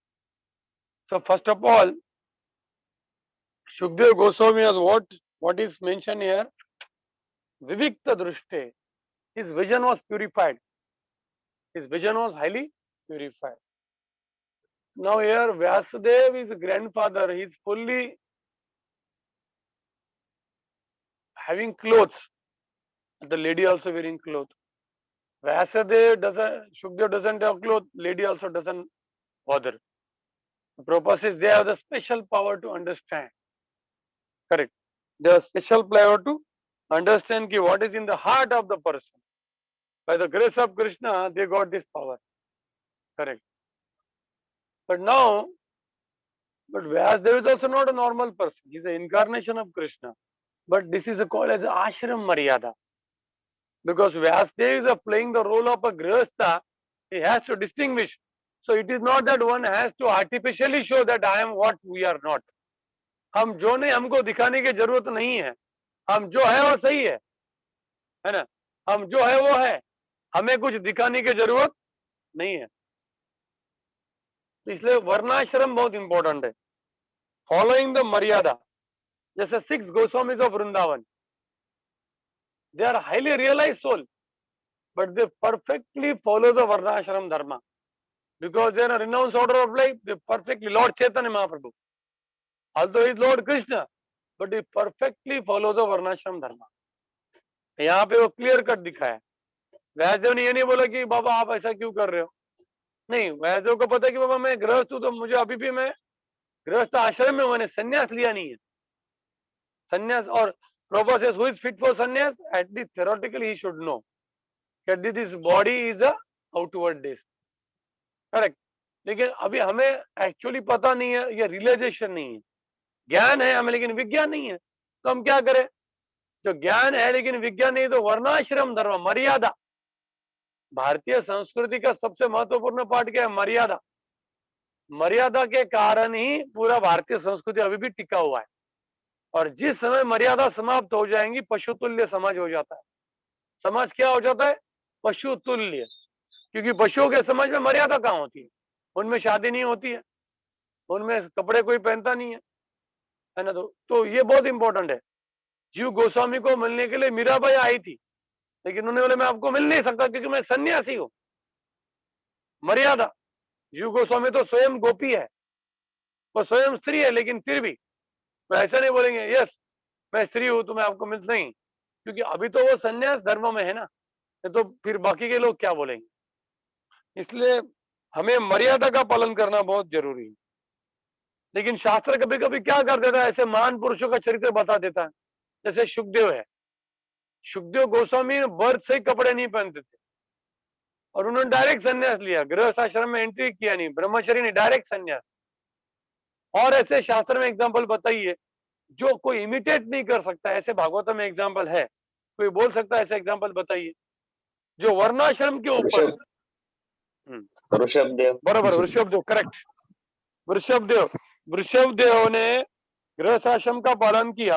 [SPEAKER 1] So first of all, Shukdev Goswami has what is mentioned here, Vivikta Drushte. His vision was purified. His vision was highly purified. Now here Vyasadeva is grandfather. He is fully having clothes. The lady also wearing clothes. Vyasadeva doesn't, Shukdev doesn't have clothes. Lady also doesn't bother. The purpose is they have the special power to understand. Correct. They have special power to understand what is in the heart of the person. By the grace of Krishna, they got this power. Correct. But now, Vyasadeva is also not a normal person. He is an incarnation of Krishna. But this is called as Ashram Maryada. Because Vyasadeva is playing the role of a Grihastha, he has to distinguish. So it is not that one has to artificially show that I am what we are not. हम जो नहीं हमको दिखाने की जरूरत नहीं है. हम जो है वो सही है ना. हम जो है वो है. हमें कुछ दिखाने की जरूरत नहीं है. इसलिए वर्णाश्रम बहुत इंपॉर्टेंट है. फॉलोइंग द मर्यादा. जैसे 6 Goswamis of Vrindavan, they are highly realized soul, but they perfectly follow the varnashram dharma because they are a renounced order of life. They perfectly, Lord Chaitanya Mahaprabhu, although he is Lord Krishna, but he perfectly follow the varnashram dharma. यहाँ पे वो clear cut दिखा है. वैद्य ने ये नहीं बोला कि बाबा आप ऐसा क्यों कर रहे हो. नहीं, वैद्य को पता है कि बाबा मैं गृहस्थ हूं तो मुझे अभी भी मैं गृहस्थ आश्रम में, मैंने संन्यास लिया नहीं है. संन्यास और Prabhupada says who is fit for sannyas, at least theoretically he should know that this body is a outward desk. Correct. लेकिन अभी हमें एक्चुअली पता नहीं है, ये रियलाइजेशन नहीं है. ज्ञान है हमें लेकिन विज्ञान नहीं है. तो हम क्या करें. जो ज्ञान है लेकिन विज्ञान नहीं, तो वर्णाश्रम धर्म मर्यादा. भारतीय संस्कृति का सबसे महत्वपूर्ण पार्ट क्या है. मर्यादा. मर्यादा के कारण ही पूरा भारतीय संस्कृति अभी भी टिका हुआ है. और जिस समय मर्यादा समाप्त हो जाएंगी, पशुतुल्य समाज हो जाता है. समाज क्या हो जाता है. पशुतुल्य. क्योंकि पशुओं के समाज में मर्यादा कहाँ होती है. उनमें शादी नहीं होती है, उनमें कपड़े कोई पहनता नहीं है ना. तो ये बहुत इंपॉर्टेंट है. जीव गोस्वामी को मिलने के लिए मीराबाई आई थी, लेकिन उन्होंने बोले मैं आपको मिल नहीं सकता क्योंकि मैं सन्यासी हूं. मर्यादा. जीव गोस्वामी तो स्वयं गोपी है, वो स्वयं स्त्री है, लेकिन फिर भी वो ऐसा नहीं बोलेंगे यस मैं स्त्री हूं तो मैं आपको मिल नहीं, क्योंकि अभी तो वो सन्यास धर्म में है ना. तो फिर बाकी के लोग क्या बोलेंगे. इसलिए हमें मर्यादा का पालन करना बहुत जरूरी है. लेकिन शास्त्र कभी कभी क्या कर देता है, ऐसे महान पुरुषों का चरित्र बता देता है. जैसे सुखदेव है. सुखदेव गोस्वामी बर्थ से कपड़े नहीं पहनते थे और उन्होंने डायरेक्ट संन्यास लिया. गृहस्थ आश्रम में एंट्री किया नहीं, ब्रह्मचर्य नहीं, डायरेक्ट संन्यास. और ऐसे शास्त्र में एग्जाम्पल बताइए जो कोई इमिटेट नहीं कर सकता. ऐसे भागवत में एग्जाम्पल है, कोई बोल सकता है ऐसे एग्जाम्पल बताइए जो वर्णाश्रम के ऊपर.
[SPEAKER 3] ऋषभदेव.
[SPEAKER 1] बराबर, ऋषभदेव. करेक्ट. वृषभदेव ने गृहस्थ आश्रम का पालन किया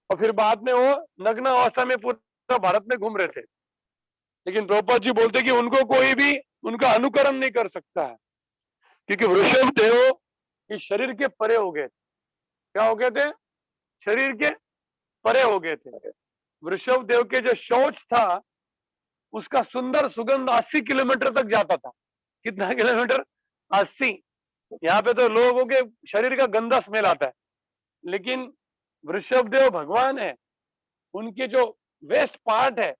[SPEAKER 1] और फिर बाद में वो नग्न अवस्था में पूरा भारत में घूम रहे थे. लेकिन प्रभुपाद जी बोलते कि उनको कोई भी उनका अनुकरण नहीं कर सकता है, क्योंकि वृषभदेव इस शरीर के परे हो गए. क्या हो गए थे. शरीर के परे हो गए थे. वृषभदेव के जो शौच था उसका सुंदर सुगंध 80 किलोमीटर तक जाता था. कितना किलोमीटर. 80. यहाँ पे तो लोगों के शरीर का गंदा स्मेल आता है, लेकिन वृषभदेव भगवान है, उनके जो वेस्ट पार्ट है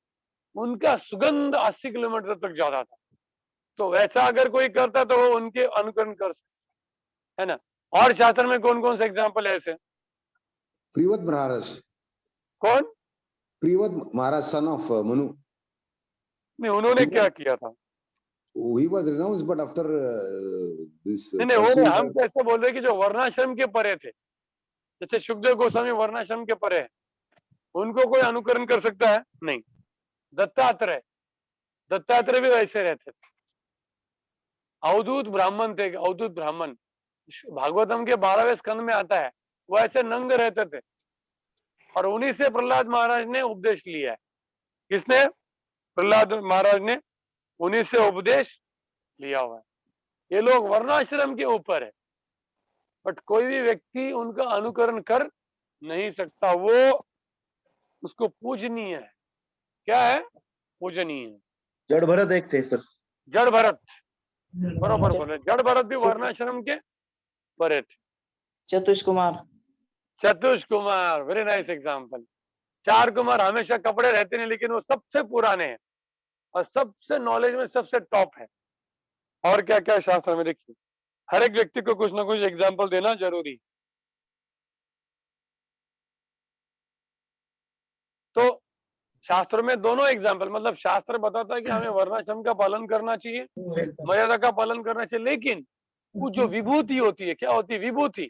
[SPEAKER 1] उनका सुगंध 80 किलोमीटर तक जाता था. तो वैसा अगर कोई करता तो वो उनके अनुकरण कर सकता है ना. और शास्त्र में कौन कौन से एग्जाम्पल है ऐसे.
[SPEAKER 2] प्रियव्रत महाराज.
[SPEAKER 1] कौन.
[SPEAKER 2] प्रियव्रत महाराज, सन ऑफ मनु.
[SPEAKER 1] नहीं, उन्होंने क्या किया था.
[SPEAKER 2] He was renounced, but after this.
[SPEAKER 1] नहीं, वो हम कैसे बोल रहे कि जो वर्णाश्रम के परे थे, जैसे सुखदेव गोस्वामी वर्णाश्रम के परे है, उनको कोई अनुकरण कर सकता है नहीं. दत्तात्रेय भी वैसे रहते थे. अवधूत ब्राह्मण थे. अवधूत ब्राह्मण भागवतम के 12वें स्कंद में आता है. वो ऐसे नंग रहते थे और उन्हीं से प्रहलाद महाराज ने उपदेश लिया है. किसने. प्रहलाद महाराज ने उन्हीं से उपदेश लिया हुआ है. ये लोग वर्णाश्रम के ऊपर है, बट कोई भी व्यक्ति उनका अनुकरण कर नहीं सकता, वो उसको पूजनीय है। क्या है? पूजनीय है।
[SPEAKER 6] जड़ भरत एक थे सर।
[SPEAKER 1] जड़ भरत, बरोबर बोले, जड़ भरत भी वर्णाश्रम के परे थे।
[SPEAKER 8] Chatush Kumar,
[SPEAKER 1] Chatush Kumar, very nice example. 4 Kumar हमेशा कपड़े रहते नहीं, लेकिन वो सबसे पुराने हैं और सबसे नॉलेज में सबसे टॉप है। और क्या क्या शास्त्र में देखिए, हर एक व्यक्ति को कुछ ना कुछ एग्जाम्पल देना जरूरी। तो शास्त्र में दोनों एग्जाम्पल, मतलब शास्त्र बताता है कि हमें वर्णाश्रम का पालन करना चाहिए, मर्यादा का पालन करना चाहिए, लेकिन वो जो विभूति होती है, क्या होती है विभूति,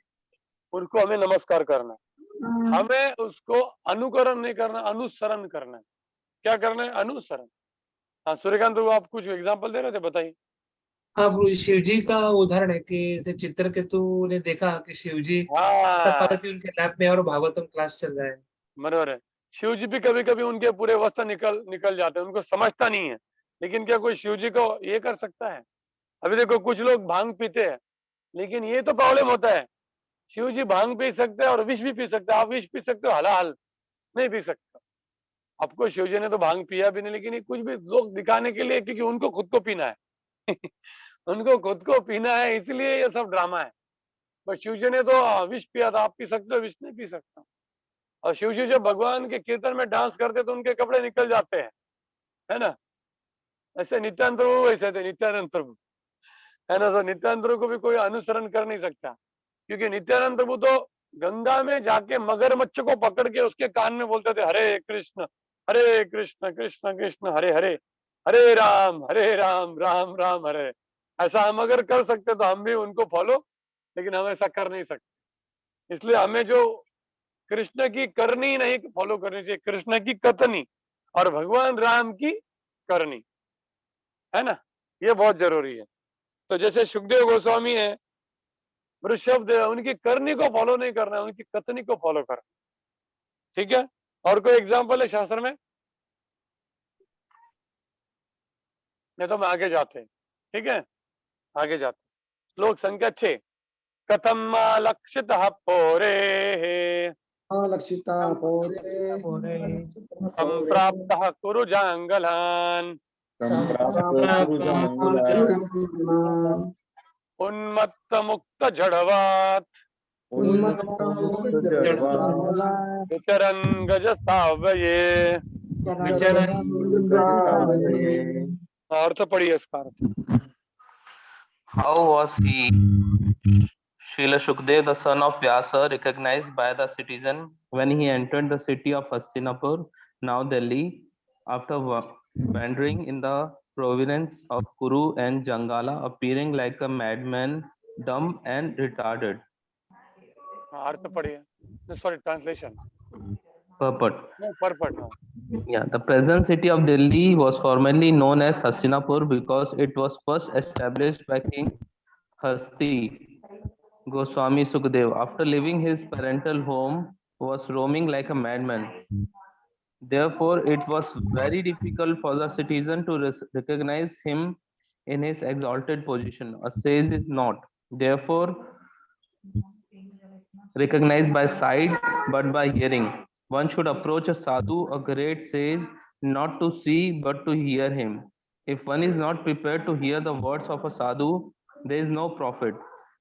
[SPEAKER 1] उसको हमें नमस्कार करना है, हमें उसको अनुकरण नहीं करना, अनुसरण करना है। क्या करना है? अनुसरण। हाँ सूर्यकांत, वो आप कुछ एग्जाम्पल दे रहे थे, बताइए।
[SPEAKER 12] हाँ प्रभु, शिव जी का उदाहरण है कि जैसे चित्रकेतु ने देखा कि शिव जी
[SPEAKER 1] हाँ
[SPEAKER 12] पार्वती उनके लैब में और भागवतम क्लास चल रहा है।
[SPEAKER 1] बराबर है। शिव जी भी कभी कभी उनके पूरे वस्त्र निकल जाते हैं, उनको समझता नहीं है, लेकिन क्या कोई शिव जी को ये कर सकता है? अभी देखो कुछ लोग भांग पीते हैं, लेकिन ये तो प्रॉब्लम होता है, शिव जी भांग पी सकते हैं और विष भी पी सकते हैं। आप विष पी सकते हो, हलाल नहीं पी सकते। आपको शिव जी ने तो भांग पिया भी नहीं, लेकिन ये कुछ भी लोग दिखाने के लिए, क्योंकि उनको खुद को पीना है उनको खुद को पीना है, इसलिए ये सब ड्रामा है। पर शिव जी ने तो विष पिया था, आप पी सकते हो, विष नहीं पी सकता। और शिव जी जब भगवान के कीर्तन में डांस करते तो उनके कपड़े निकल जाते हैं, है ना। ऐसे नित्यानंद प्रभु वैसे थे, नित्यानंद प्रभु, है ना। तो नित्यानंद प्रभु को भी कोई अनुसरण कर नहीं सकता, क्योंकि नित्यानंद प्रभु तो गंगा में जाके मगरमच्छ को पकड़ के उसके कान में बोलते थे, हरे कृष्ण कृष्ण कृष्ण हरे हरे, हरे राम राम राम हरे। ऐसा हम अगर कर सकते तो हम भी उनको फॉलो, लेकिन हम ऐसा कर नहीं सकते। इसलिए हमें जो कृष्ण की करनी नहीं फॉलो करनी चाहिए, कृष्ण की कथनी और भगवान राम की करनी, है ना, ये बहुत जरूरी है। तो जैसे सुखदेव गोस्वामी है, वृषभदेव, उनकी करनी को फॉलो नहीं करना है, उनकी कथनी को फॉलो करना। ठीक है, और कोई एग्जाम्पल है शास्त्र में? नहीं तो हम आगे जाते हैं। ठीक है, आगे जाते। श्लोक संख्या 6। कथम लक्षित पोरे
[SPEAKER 2] लक्षिता पौरे
[SPEAKER 1] संप्राप्तः कुरु जांगलान् उन्मत्त मुक्त जड़वात् विचरन् गजसावये। अर्थ पढ़िए इसका अर्थ।
[SPEAKER 13] How was he, Srila Shukdev, the son of Vyasa, recognized by the citizen when he entered the city of Hastinapur, now Delhi, after wandering in the province of Kuru and Jangala, appearing like a madman, dumb and retarded?
[SPEAKER 1] अर्थ पढ़िए, sorry translation.
[SPEAKER 13] Purport.
[SPEAKER 1] No, purport. No.
[SPEAKER 13] Yeah, the present city of Delhi was formerly known as Hastinapur because it was first established by King Hasti Goswami Sukhdev. After leaving his parental home, was roaming like a madman. Therefore, it was very difficult for the citizen to recognize him in his exalted position. A sage is not, therefore, recognized by sight but by hearing. One should approach a sadhu, a great sage, not to see but to hear him. If one is not prepared to hear the words of a sadhu, there is no profit.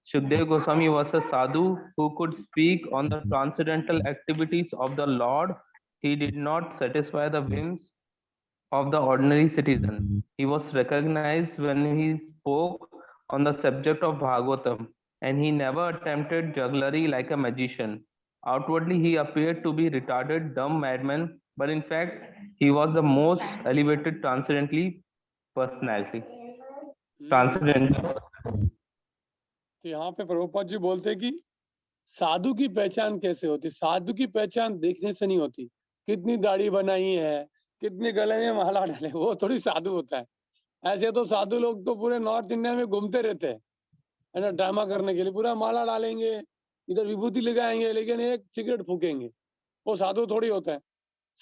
[SPEAKER 13] Shukdev Goswami was a sadhu who could speak on the transcendental activities of the Lord. He did not satisfy the whims of the ordinary citizen. He was recognized when he spoke on the subject of Bhagavatam, and he never attempted jugglery like a magician. Outwardly, he appeared to be retarded, dumb madman, but in fact, he was the most elevated transcendently personality. Transcendental.
[SPEAKER 1] तो यहाँ पे प्रभुपाद जी बोलते हैं कि साधु की पहचान कैसे होती? साधु की पहचान देखने से नहीं होती, कितनी दाढ़ी बनाई है, कितनी गले में माला डाले, वो थोड़ी साधु होता है। ऐसे तो साधु लोग तो पूरे नॉर्थ इंडिया में घूमते रहते हैं, है ना, ड्रामा करने के लिए। पूरा माला डालेंगे, इधर विभूति लगाएंगे, लेकिन एक सिगरेट फूकेंगे, वो साधु थोड़ी होता है।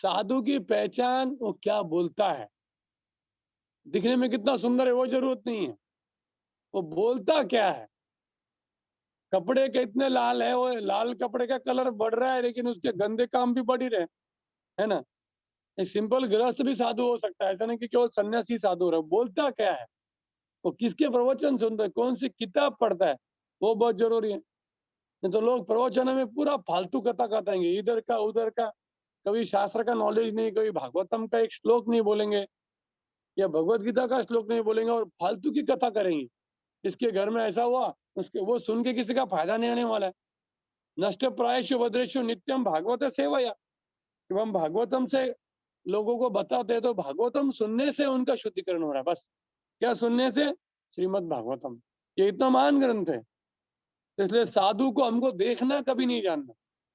[SPEAKER 1] साधु की पहचान वो क्या बोलता है, दिखने में कितना सुंदर है, वो जरूरत नहीं है। वो बोलता क्या है? कपड़े के इतने लाल है, वो लाल कपड़े का कलर बढ़ रहा है, लेकिन उसके गंदे काम भी बढ़ ही रहे, है ना? एक सिंपल गृहस्थ भी साधु हो सकता है, ऐसा नहीं कि केवल सन्यासी साधु हो रहा है। बोलता क्या है, वो किसके प्रवचन सुनता है, कौन सी किताब पढ़ता है, वो बहुत जरूरी है। नहीं तो लोग प्रवचन में पूरा फालतू कथा बताएंगे, इधर का उधर का, कभी शास्त्र का नॉलेज नहीं, कभी भागवतम का एक श्लोक नहीं बोलेंगे या भगवत गीता का श्लोक नहीं बोलेंगे और फालतू की कथा करेंगे। इसके घर में ऐसा हुआ, उसके वो सुन के किसी का फायदा नहीं आने वाला है। नष्ट प्रायशु वद्रेशु नित्यम भागवत सेवया। जब हम भागवतम से लोगों को बताते हैं तो भागवतम सुनने से उनका शुद्धिकरण हो रहा है। बस क्या सुनने से? श्रीमद् भागवतम। ये इतना महान ग्रंथ है, इसलिए साधु को हमको देखना कभी नहीं जानना।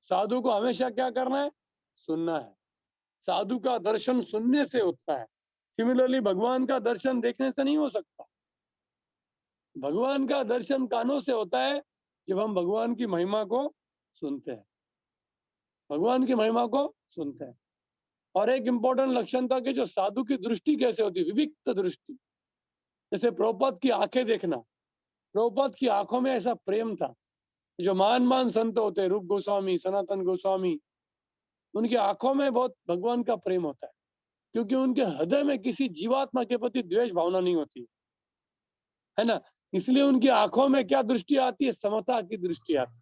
[SPEAKER 1] साधु को हमेशा क्या करना है? सुनना है। साधु का दर्शन सुनने से होता है। सिमिलरली भगवान का दर्शन देखने से नहीं हो सकता। भगवान का दर्शन कानों से होता है जब हम भगवान की महिमा को सुनते हैं, भगवान की महिमा को सुनते हैं। और एक इंपॉर्टेंट लक्षण था कि जो साधु की दृष्टि कैसे होती है, विविक्त दृष्टि। जैसे प्रभुपाद की आंखें देखना, प्रभुपाद की आंखों में ऐसा प्रेम था। जो महान संत होते हैं, रूप गोस्वामी, सनातन गोस्वामी, उनकी आंखों में बहुत भगवान का प्रेम होता है, क्योंकि उनके हृदय में किसी जीवात्मा के प्रति द्वेष भावना नहीं होती है ना। इसलिए उनकी आंखों में क्या दृष्टि आती है? समता की दृष्टि आती है।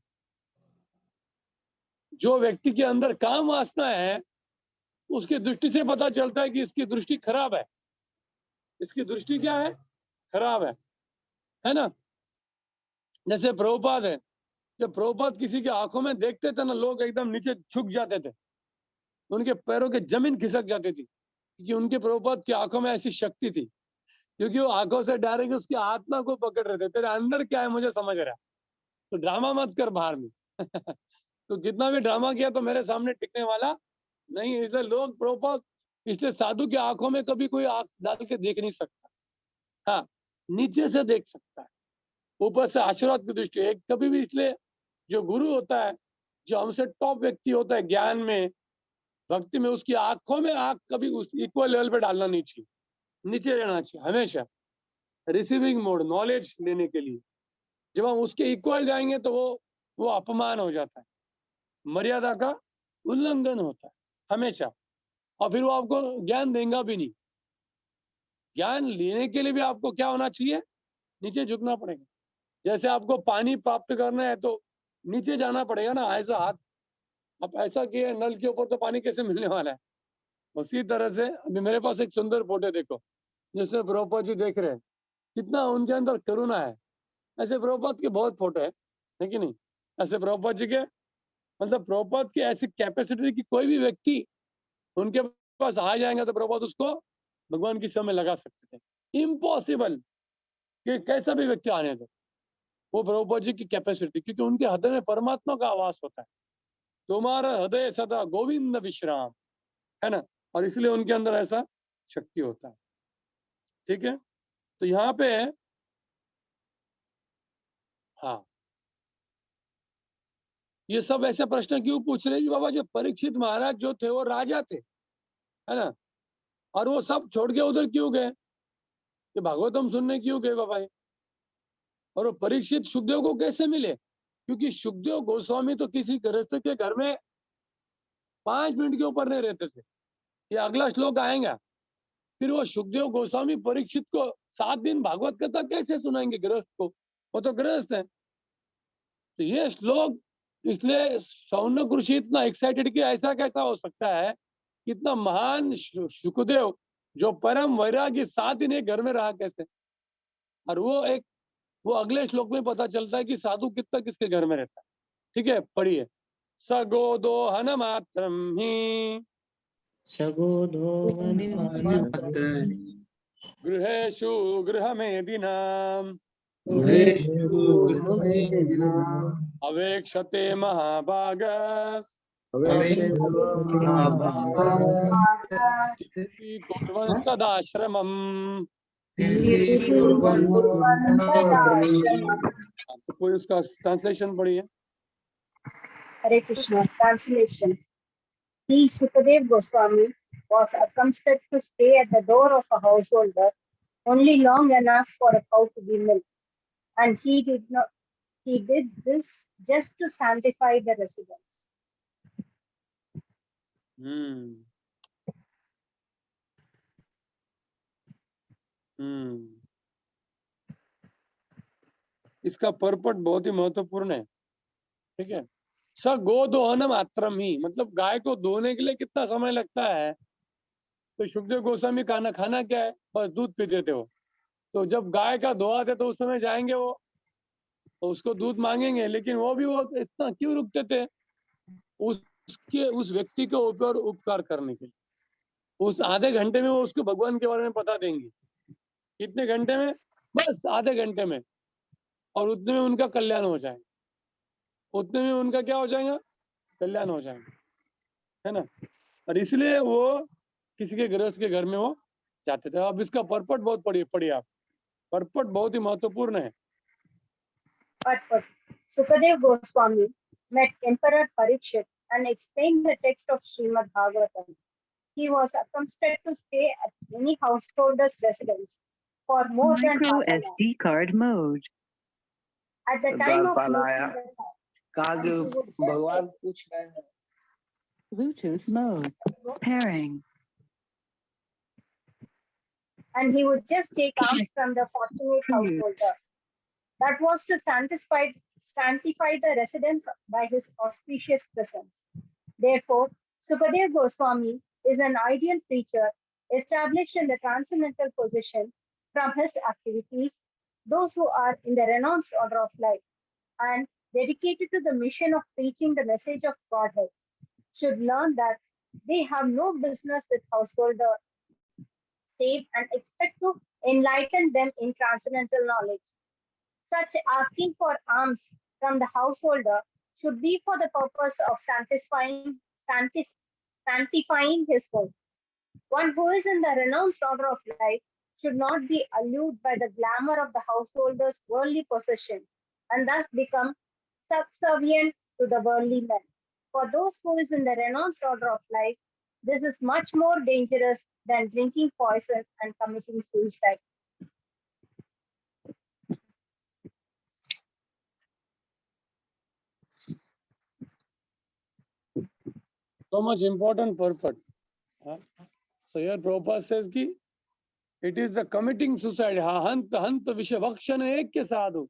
[SPEAKER 1] जो व्यक्ति के अंदर काम वासना है, उसकी दृष्टि से पता चलता है कि इसकी दृष्टि खराब है। इसकी दृष्टि क्या है? खराब है ना। जैसे प्रभुपाद है, जब प्रभुपाद किसी की आंखों में देखते थे ना, लोग एकदम नीचे झुक जाते थे, उनके पैरों के जमीन खिसक जाती थी, क्योंकि उनके प्रभुपाद की आंखों में ऐसी शक्ति थी। क्योंकि वो आंखों से डायरेक्ट उसकी आत्मा को पकड़ रहे थे। तेरे अंदर क्या है मुझे समझ रहा है, तो ड्रामा मत कर बाहर में। तो कितना भी ड्रामा किया तो मेरे सामने टिकने वाला नहीं। इसलिए लोग प्रभुपाद, इसलिए साधु की आंखों में कभी कोई आंख डाल के देख नहीं सकता। हाँ, नीचे से देख सकता है, ऊपर से आशीर्वाद की दृष्टि एक कभी भी। इसलिए जो गुरु होता है, जो हमसे टॉप व्यक्ति होता है ज्ञान में, भक्ति में, उसकी आंखों में आंख कभी उस इक्वल लेवल पे डालना नहीं चाहिए, नीचे रहना चाहिए हमेशा। रिसीविंग मोड, नॉलेज लेने के लिए जब हम उसके इक्वल जाएंगे तो वो अपमान हो जाता है, मर्यादा का उल्लंघन होता है हमेशा, और फिर वो आपको ज्ञान देगा भी नहीं। ज्ञान लेने के लिए भी आपको क्या होना चाहिए? नीचे झुकना पड़ेगा। जैसे आपको पानी प्राप्त करना है तो नीचे जाना पड़ेगा ना, ऐसा हाथ आप ऐसा किए नल के ऊपर तो पानी कैसे मिलने वाला है। उसी तरह से अभी मेरे पास एक सुंदर फोटो देखो, जिसमें प्रभुपाद जी देख रहे हैं, कितना उनके अंदर करुणा है। ऐसे प्रभुपाद के बहुत फोटो है कि नहीं? ऐसे प्रभुपाद जी के, मतलब प्रभुपाद की ऐसी कैपेसिटी कि कोई भी व्यक्ति उनके पास आ जाएगा तो प्रभुपाद उसको भगवान की सेवा में लगा सकते थे। इम्पॉसिबल कि कैसा भी व्यक्ति आने दो, वो प्रभुपाद जी की कैपेसिटी, क्योंकि उनके हृदय में परमात्मा का आवास होता है। तुम्हारा हृदय सदा गोविंद विश्राम, है ना। और इसलिए उनके अंदर ऐसा शक्ति होता है। ठीक है, तो यहाँ पे हाँ, ये सब ऐसे प्रश्न क्यों पूछ रहे हैं कि बाबा जो परीक्षित महाराज जो थे वो राजा थे, है ना, और वो सब छोड़ के उधर क्यों गए? ये भागवतम सुनने क्यों गए बाबा ये? और वो परीक्षित सुखदेव को कैसे मिले? क्योंकि सुखदेव गोस्वामी तो किसी गृहस्थ के घर में 5 मिनट के ऊपर नहीं रहते थे। ये अगला श्लोक आएगा। फिर वो सुखदेव गोस्वामी परीक्षित को 7 दिन भागवत कथा कैसे सुनाएंगे गृहस्थ को? वो तो गृहस्थ है। तो ये श्लोक, इसलिए शौनक ऋषि इतना एक्साइटेड कि ऐसा कैसा हो सकता है, कितना महान सुखदेव जो परम वैरागी 7 दिन एक घर में रहा कैसे? और वो अगले श्लोक में पता चलता है कि साधु कितना किसके घर में रहता है। ठीक है, पढ़िए। सगोदो हन मात्रम ही गृहेषु गृहमेदिनाम् अवेक्षते महाभागस् कुर्वन् तदाश्रमम्। तो कोई उसका ट्रांसलेशन पढ़िए।
[SPEAKER 14] Hare Krishna. Translation. He, Sukadev Goswami, was accustomed to stay at the door of a householder only long enough for a cow to be milked. and he did this just to sanctify the residents.
[SPEAKER 1] इसका purport बहुत ही महत्वपूर्ण है, ठीक है। स गो दोहन मात्रम ही, मतलब गाय को धोने के लिए कितना समय लगता है। तो सुखदेव गोस्वामी खाना क्या है, बस दूध पीते थे वो। तो जब गाय का धोआ थे तो उस समय जाएंगे वो, तो उसको दूध मांगेंगे, लेकिन वो इतना क्यों रुकते थे, उस व्यक्ति के ऊपर उपकार करने के लिए। उस आधे घंटे में वो उसको भगवान के बारे में बता देंगे। कितने घंटे में? बस आधे घंटे में, और उतने में उनका कल्याण हो जाएगा, उतने में उनका क्या हो जाएगा, कल्याण हो जाएगा, है ना। और इसलिए वो किसी के गृहस्थ के घर में वो जाते थे। अब इसका परपट बहुत पढ़िए आप, परपट बहुत ही महत्वपूर्ण है।
[SPEAKER 14] But Sukadev Goswami met Emperor Parikshit and explained the text of Srimad Bhagavatam. He was accustomed to stay at any householder's residence for more than half an hour.
[SPEAKER 15] SD card mode.
[SPEAKER 14] At the time of
[SPEAKER 8] भगवान पूछ रहे हैं
[SPEAKER 15] Bluetooth mode. Pairing.
[SPEAKER 14] And he would just take alms from the fortunate householder. That was to sanctify the residents by his auspicious presence. Therefore, Sukadev Goswami is an ideal preacher established in the transcendental position from his activities. Those who are in the renounced order of life and dedicated to the mission of preaching the message of Godhead should learn that they have no business with householder save and expect to enlighten them in transcendental knowledge. Such asking for alms from the householder should be for the purpose of sanctifying his home. One who is in the renounced order of life should not be allured by the glamour of the householder's worldly possession and thus become subservient to the worldly men. For those who is in the renounced order of life, this is much more dangerous than drinking poison and committing suicide.
[SPEAKER 1] So much important purpose. So here Prabhupada says कि it is the committing suicide. हंत विषभक्षण ऐक्य साधु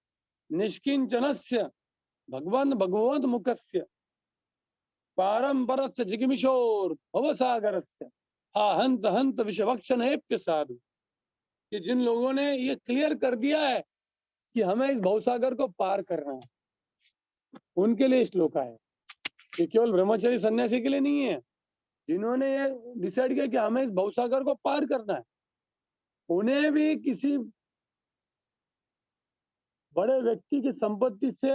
[SPEAKER 1] निष्किंचनस्य भगवंत मुखस्य पारंपरस्य जिगमिशोर भवसागरस्य हंत विषभक्षण ऐप्य साधु। कि जिन लोगों ने ये clear कर दिया है कि हमें इस भवसागर को पार करना है, उनके लिए श्लोक है। ये केवल ब्रह्मचारी सन्यासी के लिए नहीं है। जिन्होंने ये डिसाइड किया कि हमें इस भवसागर को पार करना है, उन्हें भी किसी बड़े व्यक्ति की संपत्ति से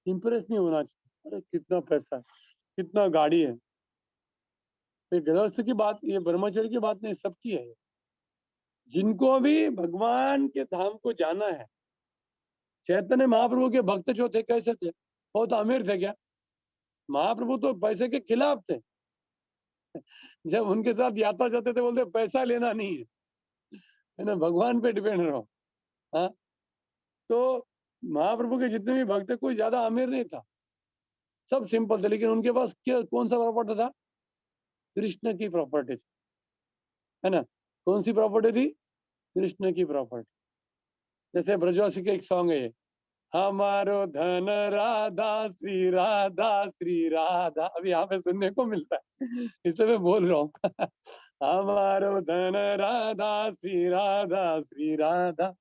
[SPEAKER 1] इंप्रेस नहीं होना चाहिए। अरे कितना पैसा है, कितना गाड़ी है। ये गृहस्थ की बात, ये ब्रह्मचर्य की बात नहीं, सबकी है। जिनको भी भगवान के धाम को जाना है। चैतन्य महाप्रभु के भक्त जो थे कैसे थे? बहुत अमीर थे क्या? महाप्रभु तो पैसे के खिलाफ थे। जब उनके साथ यात्रा जाते थे बोलते पैसा लेना नहीं है ना, भगवान पे डिपेंड रहो। हाँ, तो महाप्रभु के जितने भी भक्त थे कोई ज्यादा अमीर नहीं था, सब सिंपल थे, लेकिन उनके पास कौन सा प्रॉपर्टी था? कृष्ण की प्रॉपर्टी थी, है ना। कौन सी प्रॉपर्टी थी? कृष्ण की प्रॉपर्टी। जैसे ब्रजवासी के एक सॉन्ग है, हमारो धन राधा श्री राधा श्री राधा। अभी यहाँ पे सुनने को मिलता है, इसलिए मैं बोल रहा हूँ। हमारो धन राधा श्री राधा।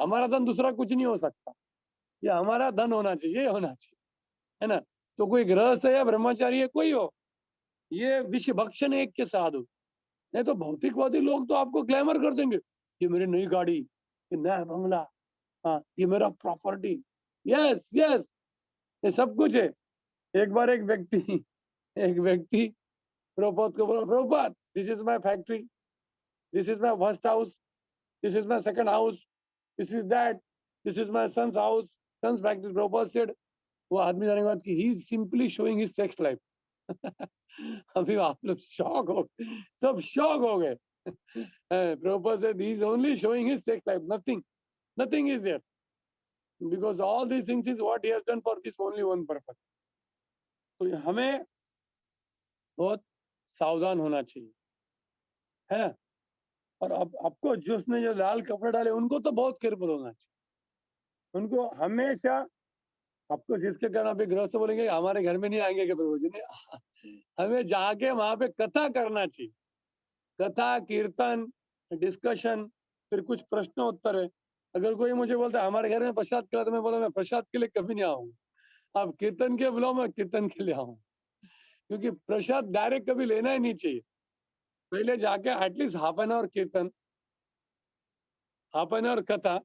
[SPEAKER 1] हमारा धन दूसरा कुछ नहीं हो सकता, ये हमारा धन होना चाहिए, ये होना चाहिए, है ना। तो कोई गृहस्थ है या ब्रह्मचारी है, कोई हो, ये विषय भक्षण एक के साधु। नहीं तो भौतिकवादी लोग तो आपको ग्लैमर कर देंगे, ये मेरी नई गाड़ी, ये नया बंगला, हाँ ये मेरा प्रॉपर्टी, यस यस, ये सब कुछ है। एक बार एक व्यक्ति प्रभुपाद को बोला, Prabhupada this is my factory, this is my first house, this is my second house, this is that, this is my son's house, son's factory. Prabhupada said, वो आदमी जाने के बाद कि he is simply showing his sex life. अभी आप लोग shock हो, सब शॉक हो गए। Prabhupada said he is only showing his sex life, nothing. nothing is there, because all these things is what he has done for this only one purpose. तो हमें बहुत सावधान होना चाहिए, है ना। और अब आपको जिसने जो लाल कपड़े डाले उनको तो बहुत केयरफुल होना चाहिए। उनको हमेशा, आपको जिसके कारण अभी गृहस्थ बोलेंगे हमारे घर में नहीं आएंगे कि प्रभु जी ने, हमें जाके वहां पे कथा करना चाहिए, कथा कीर्तन डिस्कशन, फिर कुछ प्रश्न उत्तर है। अगर कोई मुझे बोलता है हमारे घर में प्रसाद खिला, तो मैं बोला मैं प्रसाद के लिए कभी नहीं आऊंगा, आप कीर्तन के बुलाओ, मैं कीर्तन के लिए आऊंगा, क्योंकि प्रसाद डायरेक्ट कभी लेना ही नहीं चाहिए। पहले जाके एटलीस्ट हाफ एन आवर कीर्तन, half an hour katha,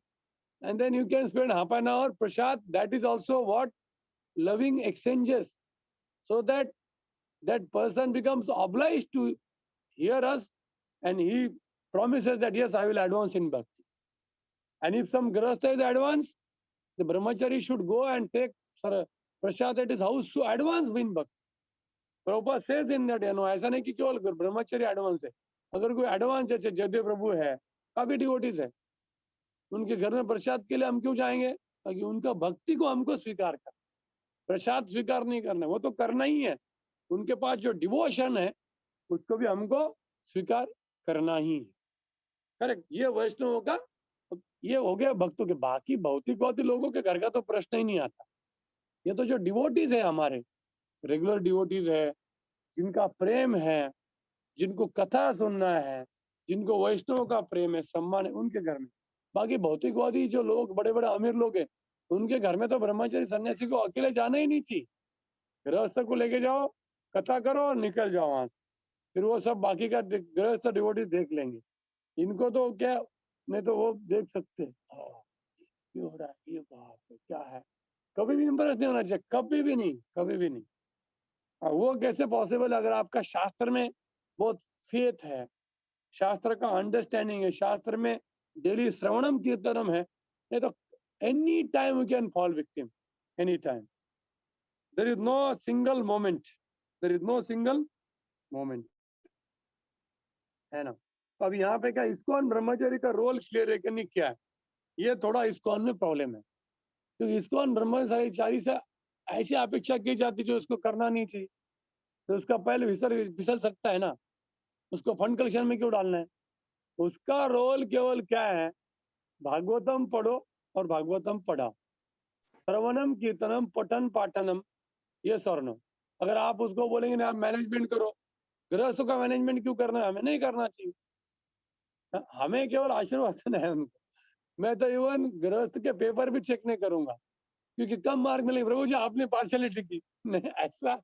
[SPEAKER 1] and then you can spend half an hour prasad. That is also what loving exchanges, so that that person becomes obliged to hear us, and he promises that yes, I will advance in bhakti. And if some grahastha is advanced, the brahmachari should go and take prasad at his house to advance in bhakti. Prabhupada says in that, ऐसा नहीं कि केवल ब्रह्मचर्य advance है, अगर कोई advance जैसे जयदेव प्रभु है, काफी डिवोटीज है, उनके घर में प्रसाद के लिए हम क्यों जाएंगे? ताकि उनका भक्ति को हमको स्वीकार कर, प्रसाद स्वीकार नहीं करना, वो तो करना ही है, उनके पास जो डिवोशन है उसको भी हमको स्वीकार करना ही है। करेक्ट। ये वैष्णवों का ये हो गया भक्तों के। बाकी भौतिकवादी लोगों के घर का तो प्रश्न ही नहीं आता। ये तो जो डिवोटीज है, हमारे रेगुलर डिवोटीज है, जिनका प्रेम है, जिनको कथा सुनना है, जिनको वैष्णव का प्रेम है, सम्मान है, उनके घर में। बाकी भौतिकवादी जो लोग, बड़े बड़े अमीर लोग हैं, उनके घर में तो ब्रह्मचारी सन्यासी को अकेले जाना ही नहीं चाहिए। गृहस्थ को लेके जाओ, कथा करो और निकल जाओ वहां से, फिर वो सब बाकी का गृहस्थ डिवोटी देख लेंगे। इनको तो क्या, नहीं तो वो देख सकते ये हो रहा है, ये बात है, क्या है, कभी भी इंप्रेस नहीं होना चाहिए, कभी भी नहीं, कभी भी नहीं। वो कैसे पॉसिबल है? अगर आपका शास्त्र में बहुत फेथ है, शास्त्र का अंडरस्टैंडिंग है, शास्त्र में डेली श्रवणम कीर्तनम है, नहीं तो any time you can fall victim, any time. There is no single moment, there is no single moment, है ना। तो अब यहाँ पे क्या इस्कॉन ब्रह्मचारी का रोल क्लियर है कि नहीं, क्या है? ये थोड़ा इस्कॉन में प्रॉब्लम है, क्योंकि इस्कॉन ब्रह्मचारी से ऐसी अपेक्षा की जाती जो उसको करना नहीं चाहिए, तो उसका पहले फिसल सकता है ना, उसको फंड कलेक्शन में क्यों डालना है? उसका रोल केवल क्या है? भागवतम पढ़ो और भागवतम पढ़ाओ, श्रवणम कीर्तनम पठन पाठनम, ये स्वर्णम। अगर आप उसको बोलेंगे ना आप मैनेजमेंट करो, गृहस्थ का मैनेजमेंट क्यों करना है? हमें नहीं करना चाहिए, हमें केवल आशीर्वाद है उनको। मैं तो इवन गृहस्थ के पेपर भी चेक नहीं करूंगा, क्योंकि कम मार्क मिले, प्रभु जी आपने पार्शलिटी की, नहीं, ऐसा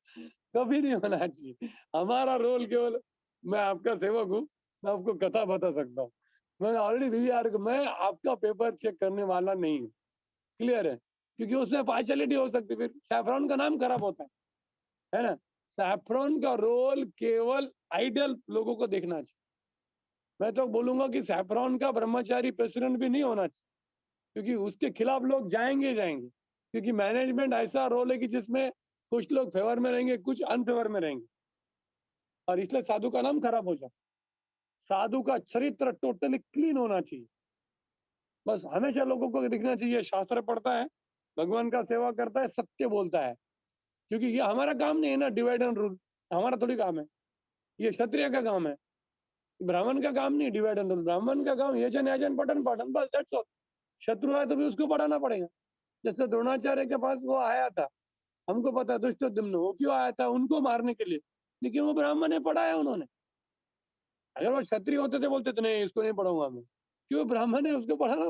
[SPEAKER 1] कभी नहीं होना चाहिए। हमारा रोल केवल, मैं आपका सेवक हूँ, मैं आपको कथा बता सकता हूँ, मैं ऑलरेडी मैं आपका पेपर चेक करने वाला नहीं हूँ, क्लियर है? क्योंकि उसमें पार्शलिटी हो सकती है, फिर सैफरॉन का नाम खराब होता है ना। सैफरॉन का रोल केवल आइडियल लोगों को देखना चाहिए। मैं तो बोलूंगा कि सैफरॉन का ब्रह्मचारी प्रेसिडेंट भी नहीं होना चाहिए, क्योंकि उसके खिलाफ लोग जाएंगे, क्योंकि मैनेजमेंट ऐसा रोल है कि जिसमें कुछ लोग फेवर में रहेंगे, कुछ अनफेवर में रहेंगे, और इसलिए साधु का नाम खराब हो जाता। साधु का चरित्र टोटली क्लीन होना चाहिए। बस हमेशा लोगों को दिखना चाहिए शास्त्र पढ़ता है, भगवान का सेवा करता है, सत्य बोलता है, क्योंकि ये हमारा काम नहीं है ना डिवाइड एंड रूल, हमारा थोड़ी काम है, ये क्षत्रिय का काम है, ब्राह्मण का काम नहीं डिवाइड एंड रूल। ब्राह्मण का काम यजन याजन पठन पाठन, बस दैट्स ऑल। शत्रु है तो भी उसको पढ़ाना पड़ेगा। जैसे द्रोणाचार्य के पास वो आया था, हमको पता है दुष्टद्युम्न, वो क्यों आया था? उनको मारने के लिए, लेकिन वो ब्राह्मण ने पढ़ाया उन्होंने। अगर वो क्षत्रिय होते थे बोलते थे नहीं इसको नहीं पढ़ाऊंगा मैं, क्यों? ब्राह्मण है, उसको पढ़ाना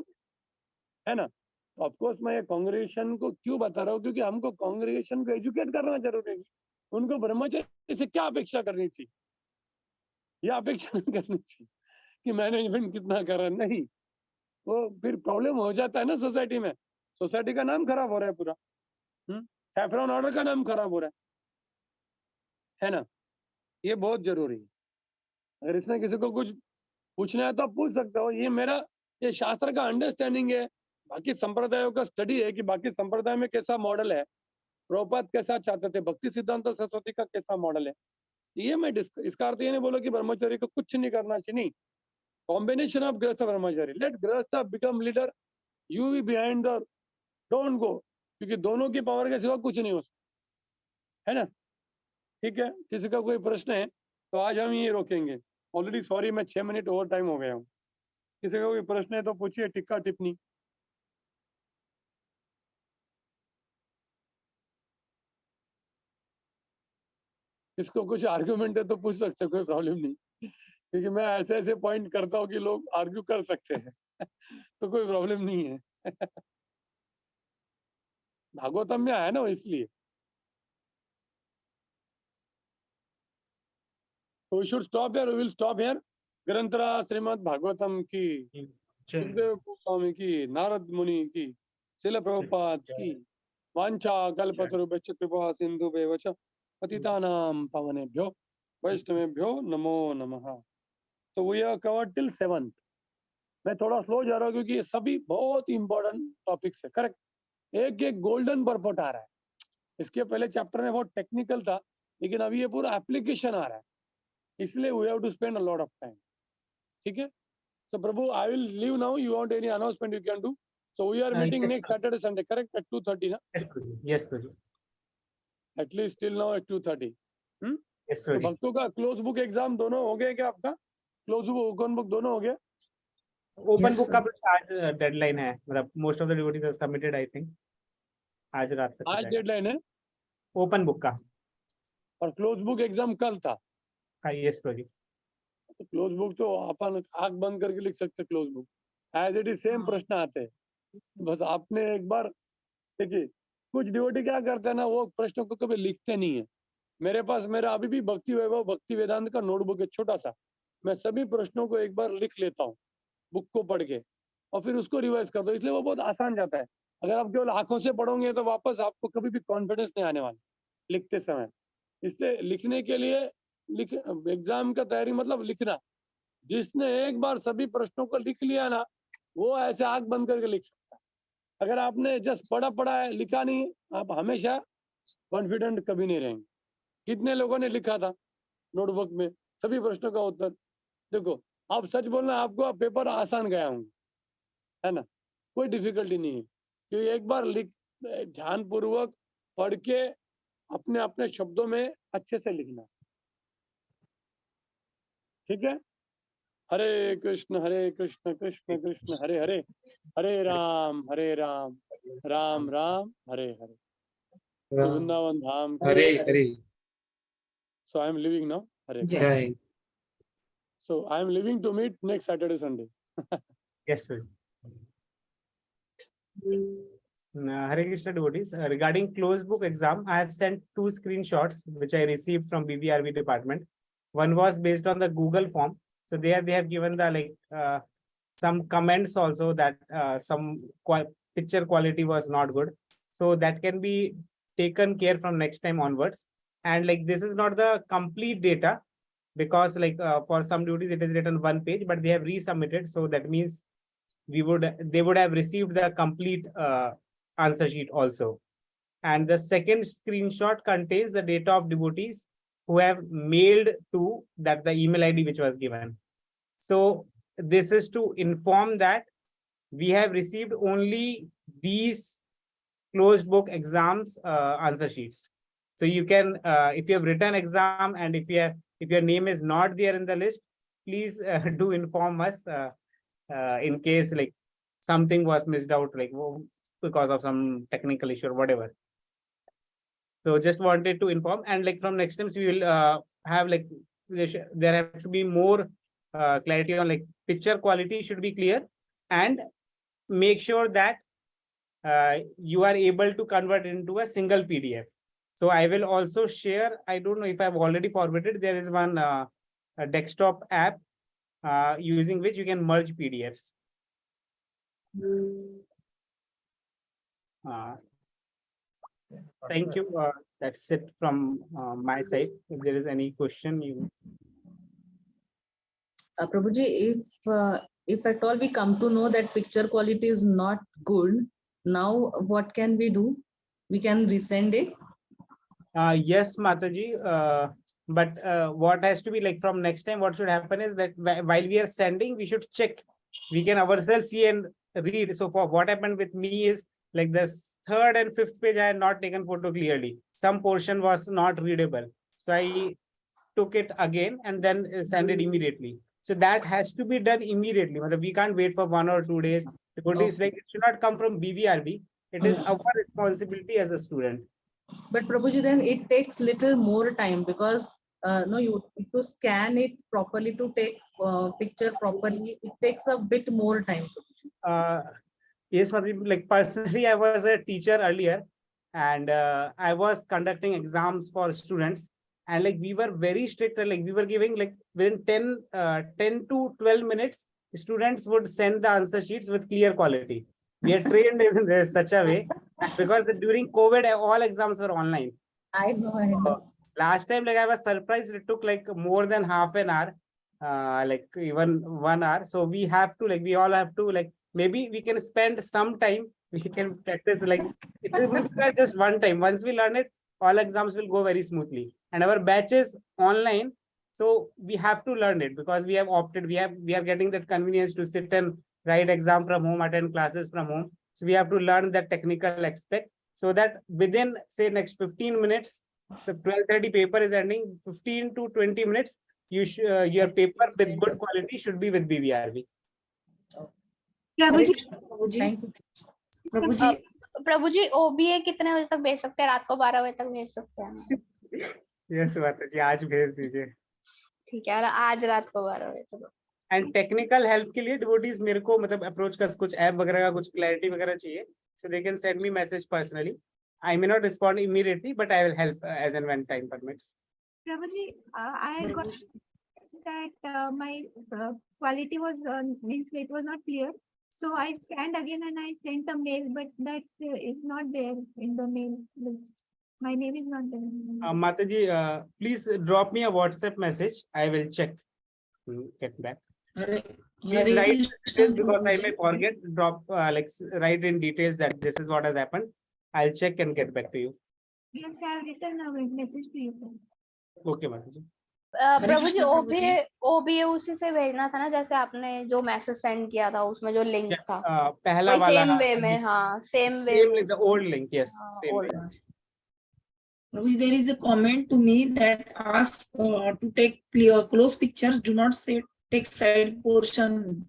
[SPEAKER 1] है ना। तो ऑफकोर्स मैं ये कांग्रेगेशन को क्यों बता रहा हूँ, क्योंकि हमको कांग्रेगेशन को एजुकेट करना जरूरी है। उनको ब्रह्मचर्य से क्या अपेक्षा करनी चाहिए? यह अपेक्षा नहीं करनी चाहिए कि मैनेजमेंट कितना कर रहा है, नहीं, वो फिर प्रॉब्लम हो जाता है ना सोसाइटी में, सोसाइटी का नाम खराब हो रहा है पूरा, सैफरॉन ऑर्डर का नाम खराब हो रहा है ना। ये बहुत जरूरी है। अगर इसमें किसी को कुछ पूछना है तो आप पूछ सकते हो। ये शास्त्र का अंडरस्टैंडिंग है, बाकी संप्रदायों का स्टडी है कि बाकी संप्रदाय में कैसा मॉडल है, प्रभुपाद कैसा चाहते थे, भक्ति सिद्धांत सरस्वती का कैसा मॉडल है। ये मैं इसका अर्थ ये नहीं बोला कि ब्रह्मचारी को कुछ नहीं करना चाहिए, नहीं, कॉम्बिनेशन ऑफ गृहस्थ ब्रह्मचारी। लेट गृहस्थ become leader, you be behind the, don't go, क्योंकि दोनों की पावर के सिवा कुछ नहीं हो सकता, है ना? ठीक है, किसी का कोई प्रश्न है तो आज हम ये रोकेंगे। ऑलरेडी सॉरी, मैं 6 मिनट ओवर टाइम हो गया हूँ। किसी का कोई प्रश्न है तो पूछिए, टिक्का टिप्पणी। इसको कुछ आर्गुमेंट है तो पूछ सकते, कोई प्रॉब्लम नहीं, क्योंकि मैं ऐसे ऐसे पॉइंट करता हूँ कि लोग आर्ग्यू कर सकते हैं तो कोई प्रॉब्लम नहीं है भागवतम में आया ना, इसलिए। We should stop here. We will stop here. ग्रंथरा Shrimad Bhagavatam की, सुखदेव गोस्वामी की, नारद मुनि की, श्रील प्रभुपाद की, वांछा कल्पतरुभ्यश्च कृपा सिन्धुभ्येव च पतितानां पावनेभ्यो वैष्णवेभ्यो नमो नमः। तो we are covered till 7th। मैं थोड़ा स्लो जा रहा हूँ क्योंकि ये सभी बहुत इंपॉर्टेंट टॉपिक्स है। करेक्ट, एक एक गोल्डन परपोर्ट आ रहा है। इसके पहले चैप्टर में बहुत टेक्निकल था, लेकिन अभी ये पूरा एप्लीकेशन आ रहा है, इसलिए we have to spend a lot of time. ठीक है, so Prabhu, I will leave now. You want any announcement you can do. So we are meeting next Saturday Sunday, correct, at 2:30 ना?
[SPEAKER 9] Yes Prabhu,
[SPEAKER 1] at least till now at 2:30।
[SPEAKER 9] Yes
[SPEAKER 1] तो
[SPEAKER 9] प्रभु।
[SPEAKER 1] भक्तों का close book exam दोनों हो गए क्या? आपका close book, open book दोनों हो गया?
[SPEAKER 9] ओपन बुक का आज डेडलाइन है, मतलब most of the devotees have submitted, I think आज रात तक।
[SPEAKER 1] आज डेडलाइन है
[SPEAKER 9] ओपन बुक का,
[SPEAKER 1] और क्लोज बुक एग्जाम कल था।
[SPEAKER 9] यस प्रभु।
[SPEAKER 1] तो क्लोज बुक तो अपन आंख बंद करके लिख सकते, close book as it is same प्रश्न आते हैं। बस आपने एक बार देखिए, कुछ डिवोटी क्या करते हैं ना, वो प्रश्नों को कभी लिखते नहीं है। मेरे पास मेरा अभी भी भक्ति वैभव भक्ति वेदांत का नोटबुक है, छोटा सा। मैं सभी प्रश्नों को एक बार लिख लेता हूँ बुक को पढ़ के, और फिर उसको रिवाइज करता हूँ, इसलिए वो बहुत आसान जाता है। अगर आप केवल आंखों से पढ़ोगे तो वापस आपको कभी भी कॉन्फिडेंस नहीं आने वाला लिखते समय। इसलिए लिखने के लिए एग्जाम का तैयारी मतलब लिखना। जिसने एक बार सभी प्रश्नों को लिख लिया ना, वो ऐसे आंख बंद करके लिख सकता है। अगर आपने जस्ट पढ़ा है, लिखा नहीं है, आप हमेशा कॉन्फिडेंट कभी नहीं रहेंगे। कितने लोगों ने लिखा था नोटबुक में सभी प्रश्नों का उत्तर? देखो, आप सच बोलना, आपको पेपर आसान गया होंगे, है ना? कोई डिफिकल्टी नहीं है, क्योंकि एक बार लिख, ध्यान पूर्वक पढ़ के अपने अपने शब्दों में अच्छे से लिखना। ठीक है, हरे कृष्ण कृष्ण कृष्ण हरे हरे, हरे राम राम राम हरे हरे। वृंदावन धाम
[SPEAKER 12] Hare Hare.
[SPEAKER 1] So I am leaving now. Hare.
[SPEAKER 12] जय।
[SPEAKER 1] So I am leaving to meet next Saturday, Sunday.
[SPEAKER 9] Yes, sir. Hare Krishna devotees, regarding closed book exam, I have sent 2 screenshots which I received from BBRB department. One was based on the Google form. So there they have given the some comments also that some picture quality was not good. So that can be taken care from next time onwards. And this is not the complete data, because for some duties it is written 1 page, but they have resubmitted. So that means they would have received the complete answer sheet also. And the second screenshot contains the data of devotees who have mailed to the email ID which was given. So this is to inform that we have received only these closed book exams answer sheets. So you can, if you have written exam and if your name is not there in the list, please do inform us in case something was missed out, because of some technical issue or whatever. So just wanted to inform, and from next time we will have there have to be more clarity on picture quality should be clear, and make sure that you are able to convert into a single PDF. So I will also share, I don't know if I've already forwarded, there is one a desktop app using which you can merge PDFs. Thank you. That's it from my side. If there is any question, you.
[SPEAKER 16] Prabhuji, if at all we come to know that picture quality is not good, now what can we do? We can resend it.
[SPEAKER 9] Yes, Mataji. But what has to be from next time, what should happen is that while we are sending, we should check. We can ourselves see and read. So for what happened with me is like the third and fifth page, I had not taken photo clearly. Some portion was not readable. So I took it again and then send it immediately. So that has to be done immediately. We can't wait for 1 or 2 days. Devotees, like, it should not come from BVRB. It is our responsibility as a student.
[SPEAKER 16] But Prabhuji, then it takes little more time because no, you to scan it properly, to take picture properly, it takes a bit more time.
[SPEAKER 9] Yes, like personally, I was a teacher earlier, and I was conducting exams for students, and like we were very strict. Like we were giving like within 10 to 12 minutes, students would send the answer sheets with clear quality. We are trained in such a way because during COVID, all exams were online.
[SPEAKER 16] I know.
[SPEAKER 9] Last time, like I was surprised, it took like more than half an hour, like even 1 hour. So we have to, like, we all have to, like, maybe we can spend some time, we can practice, like, it will be just one time. Once we learn it, all exams will go very smoothly. And our batch is online, so we have to learn it because we have opted, we are getting that convenience to sit and write exam from home, attend classes from home. So we have to learn that technical aspect so that within, say, next 15 minutes, so 12:30 paper is ending, 15 to 20 minutes, you your paper with good quality should be with BVRB.
[SPEAKER 5] Prabhu ji OBA कितने बजे तक भेज सकते हैं? रात को 12 बजे तक भेज सकते हैं?
[SPEAKER 9] यस माता जी, आज भेज दीजिए.
[SPEAKER 5] ठीक है, आज रात को 12 बजे तक.
[SPEAKER 9] एंड टेक्निकल हेल्प के लिए डिवोटीज मेरे को मतलब अप्रोच कर, कुछ ऐप वगैरह का कुछ क्लैरिटी वगैरह चाहिए, so they can send me message personally. I may not respond immediately, but I will help as and when time permits.
[SPEAKER 17] Prabhuji, I had got that my quality was means it was not clear. So I scanned again and I sent a mail, but that is not there in the mail list. My name is not there.
[SPEAKER 9] Mataji, please drop me a WhatsApp message. I will check. Get back. Please write details because I may forget. Drop like write in details that this is what has happened. I'll check and get back to you.
[SPEAKER 17] Yes, I have written a message to you.
[SPEAKER 9] Okay, Mataji.
[SPEAKER 5] Prabhu ji OBA उसी से भेजना था ना, जैसे आपने जो message send किया था उसमें जो लिंक था,
[SPEAKER 9] पहला वाला
[SPEAKER 5] सेम वे में. हाँ, सेम वे में.
[SPEAKER 9] The old link, yes. Same way.
[SPEAKER 18] Prabhuji, there is a comment to me that asks to take close pictures. Do not say take side portion,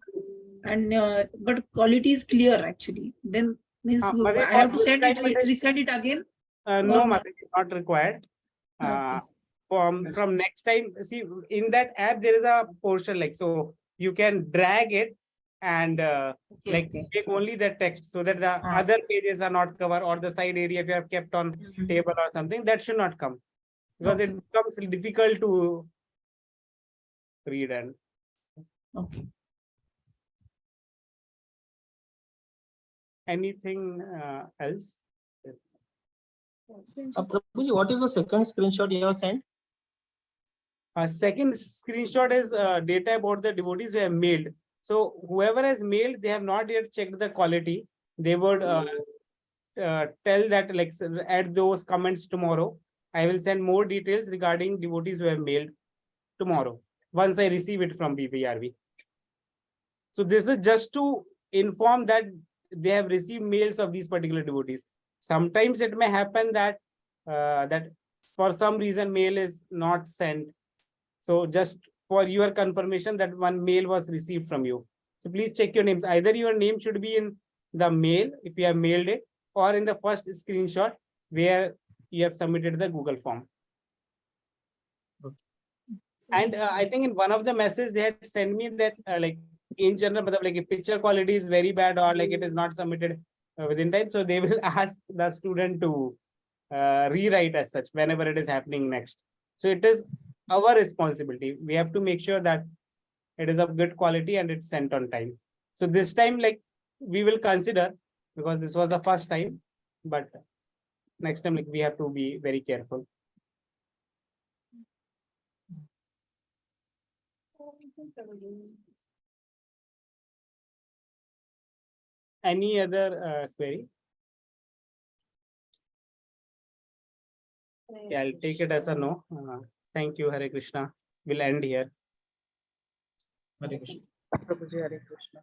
[SPEAKER 18] and but quality is clear actually. Then means I have to send it, reset it again.
[SPEAKER 9] No, Mataji, not required. From next time, see, in that app there is a portion, like, so you can drag it and take only the text so that the other pages are not covered, or the side area if you have kept on table or something, that should not come, because it becomes difficult to read. And anything else?
[SPEAKER 10] Prabhuji, what is the second screenshot you have sent?
[SPEAKER 9] Second screenshot is data about the devotees who have mailed. So whoever has mailed, they have not yet checked the quality. They would tell that, like, add those comments tomorrow. I will send more details regarding devotees who have mailed tomorrow once I receive it from BVRB. So this is just to inform that they have received mails of these particular devotees. Sometimes it may happen that that for some reason mail is not sent. So just for your confirmation that one mail was received from you. So please check your names. Either your name should be in the mail if you have mailed it, or in the first screenshot where you have submitted the Google form. And I think in one of the messages they had sent me that like in general, like if picture quality is very bad or like it is not submitted within time, so they will ask the student to rewrite as such whenever it is happening next. So it is our responsibility. We have to make sure that it is of good quality and it's sent on time. So this time, like, we will consider, because this was the first time, but next time, like, we have to be very careful. Any other query? Yeah, I'll take it as a no. Thank you, Hare Krishna. We'll end here. Hare Krishna.
[SPEAKER 6] Hare Krishna.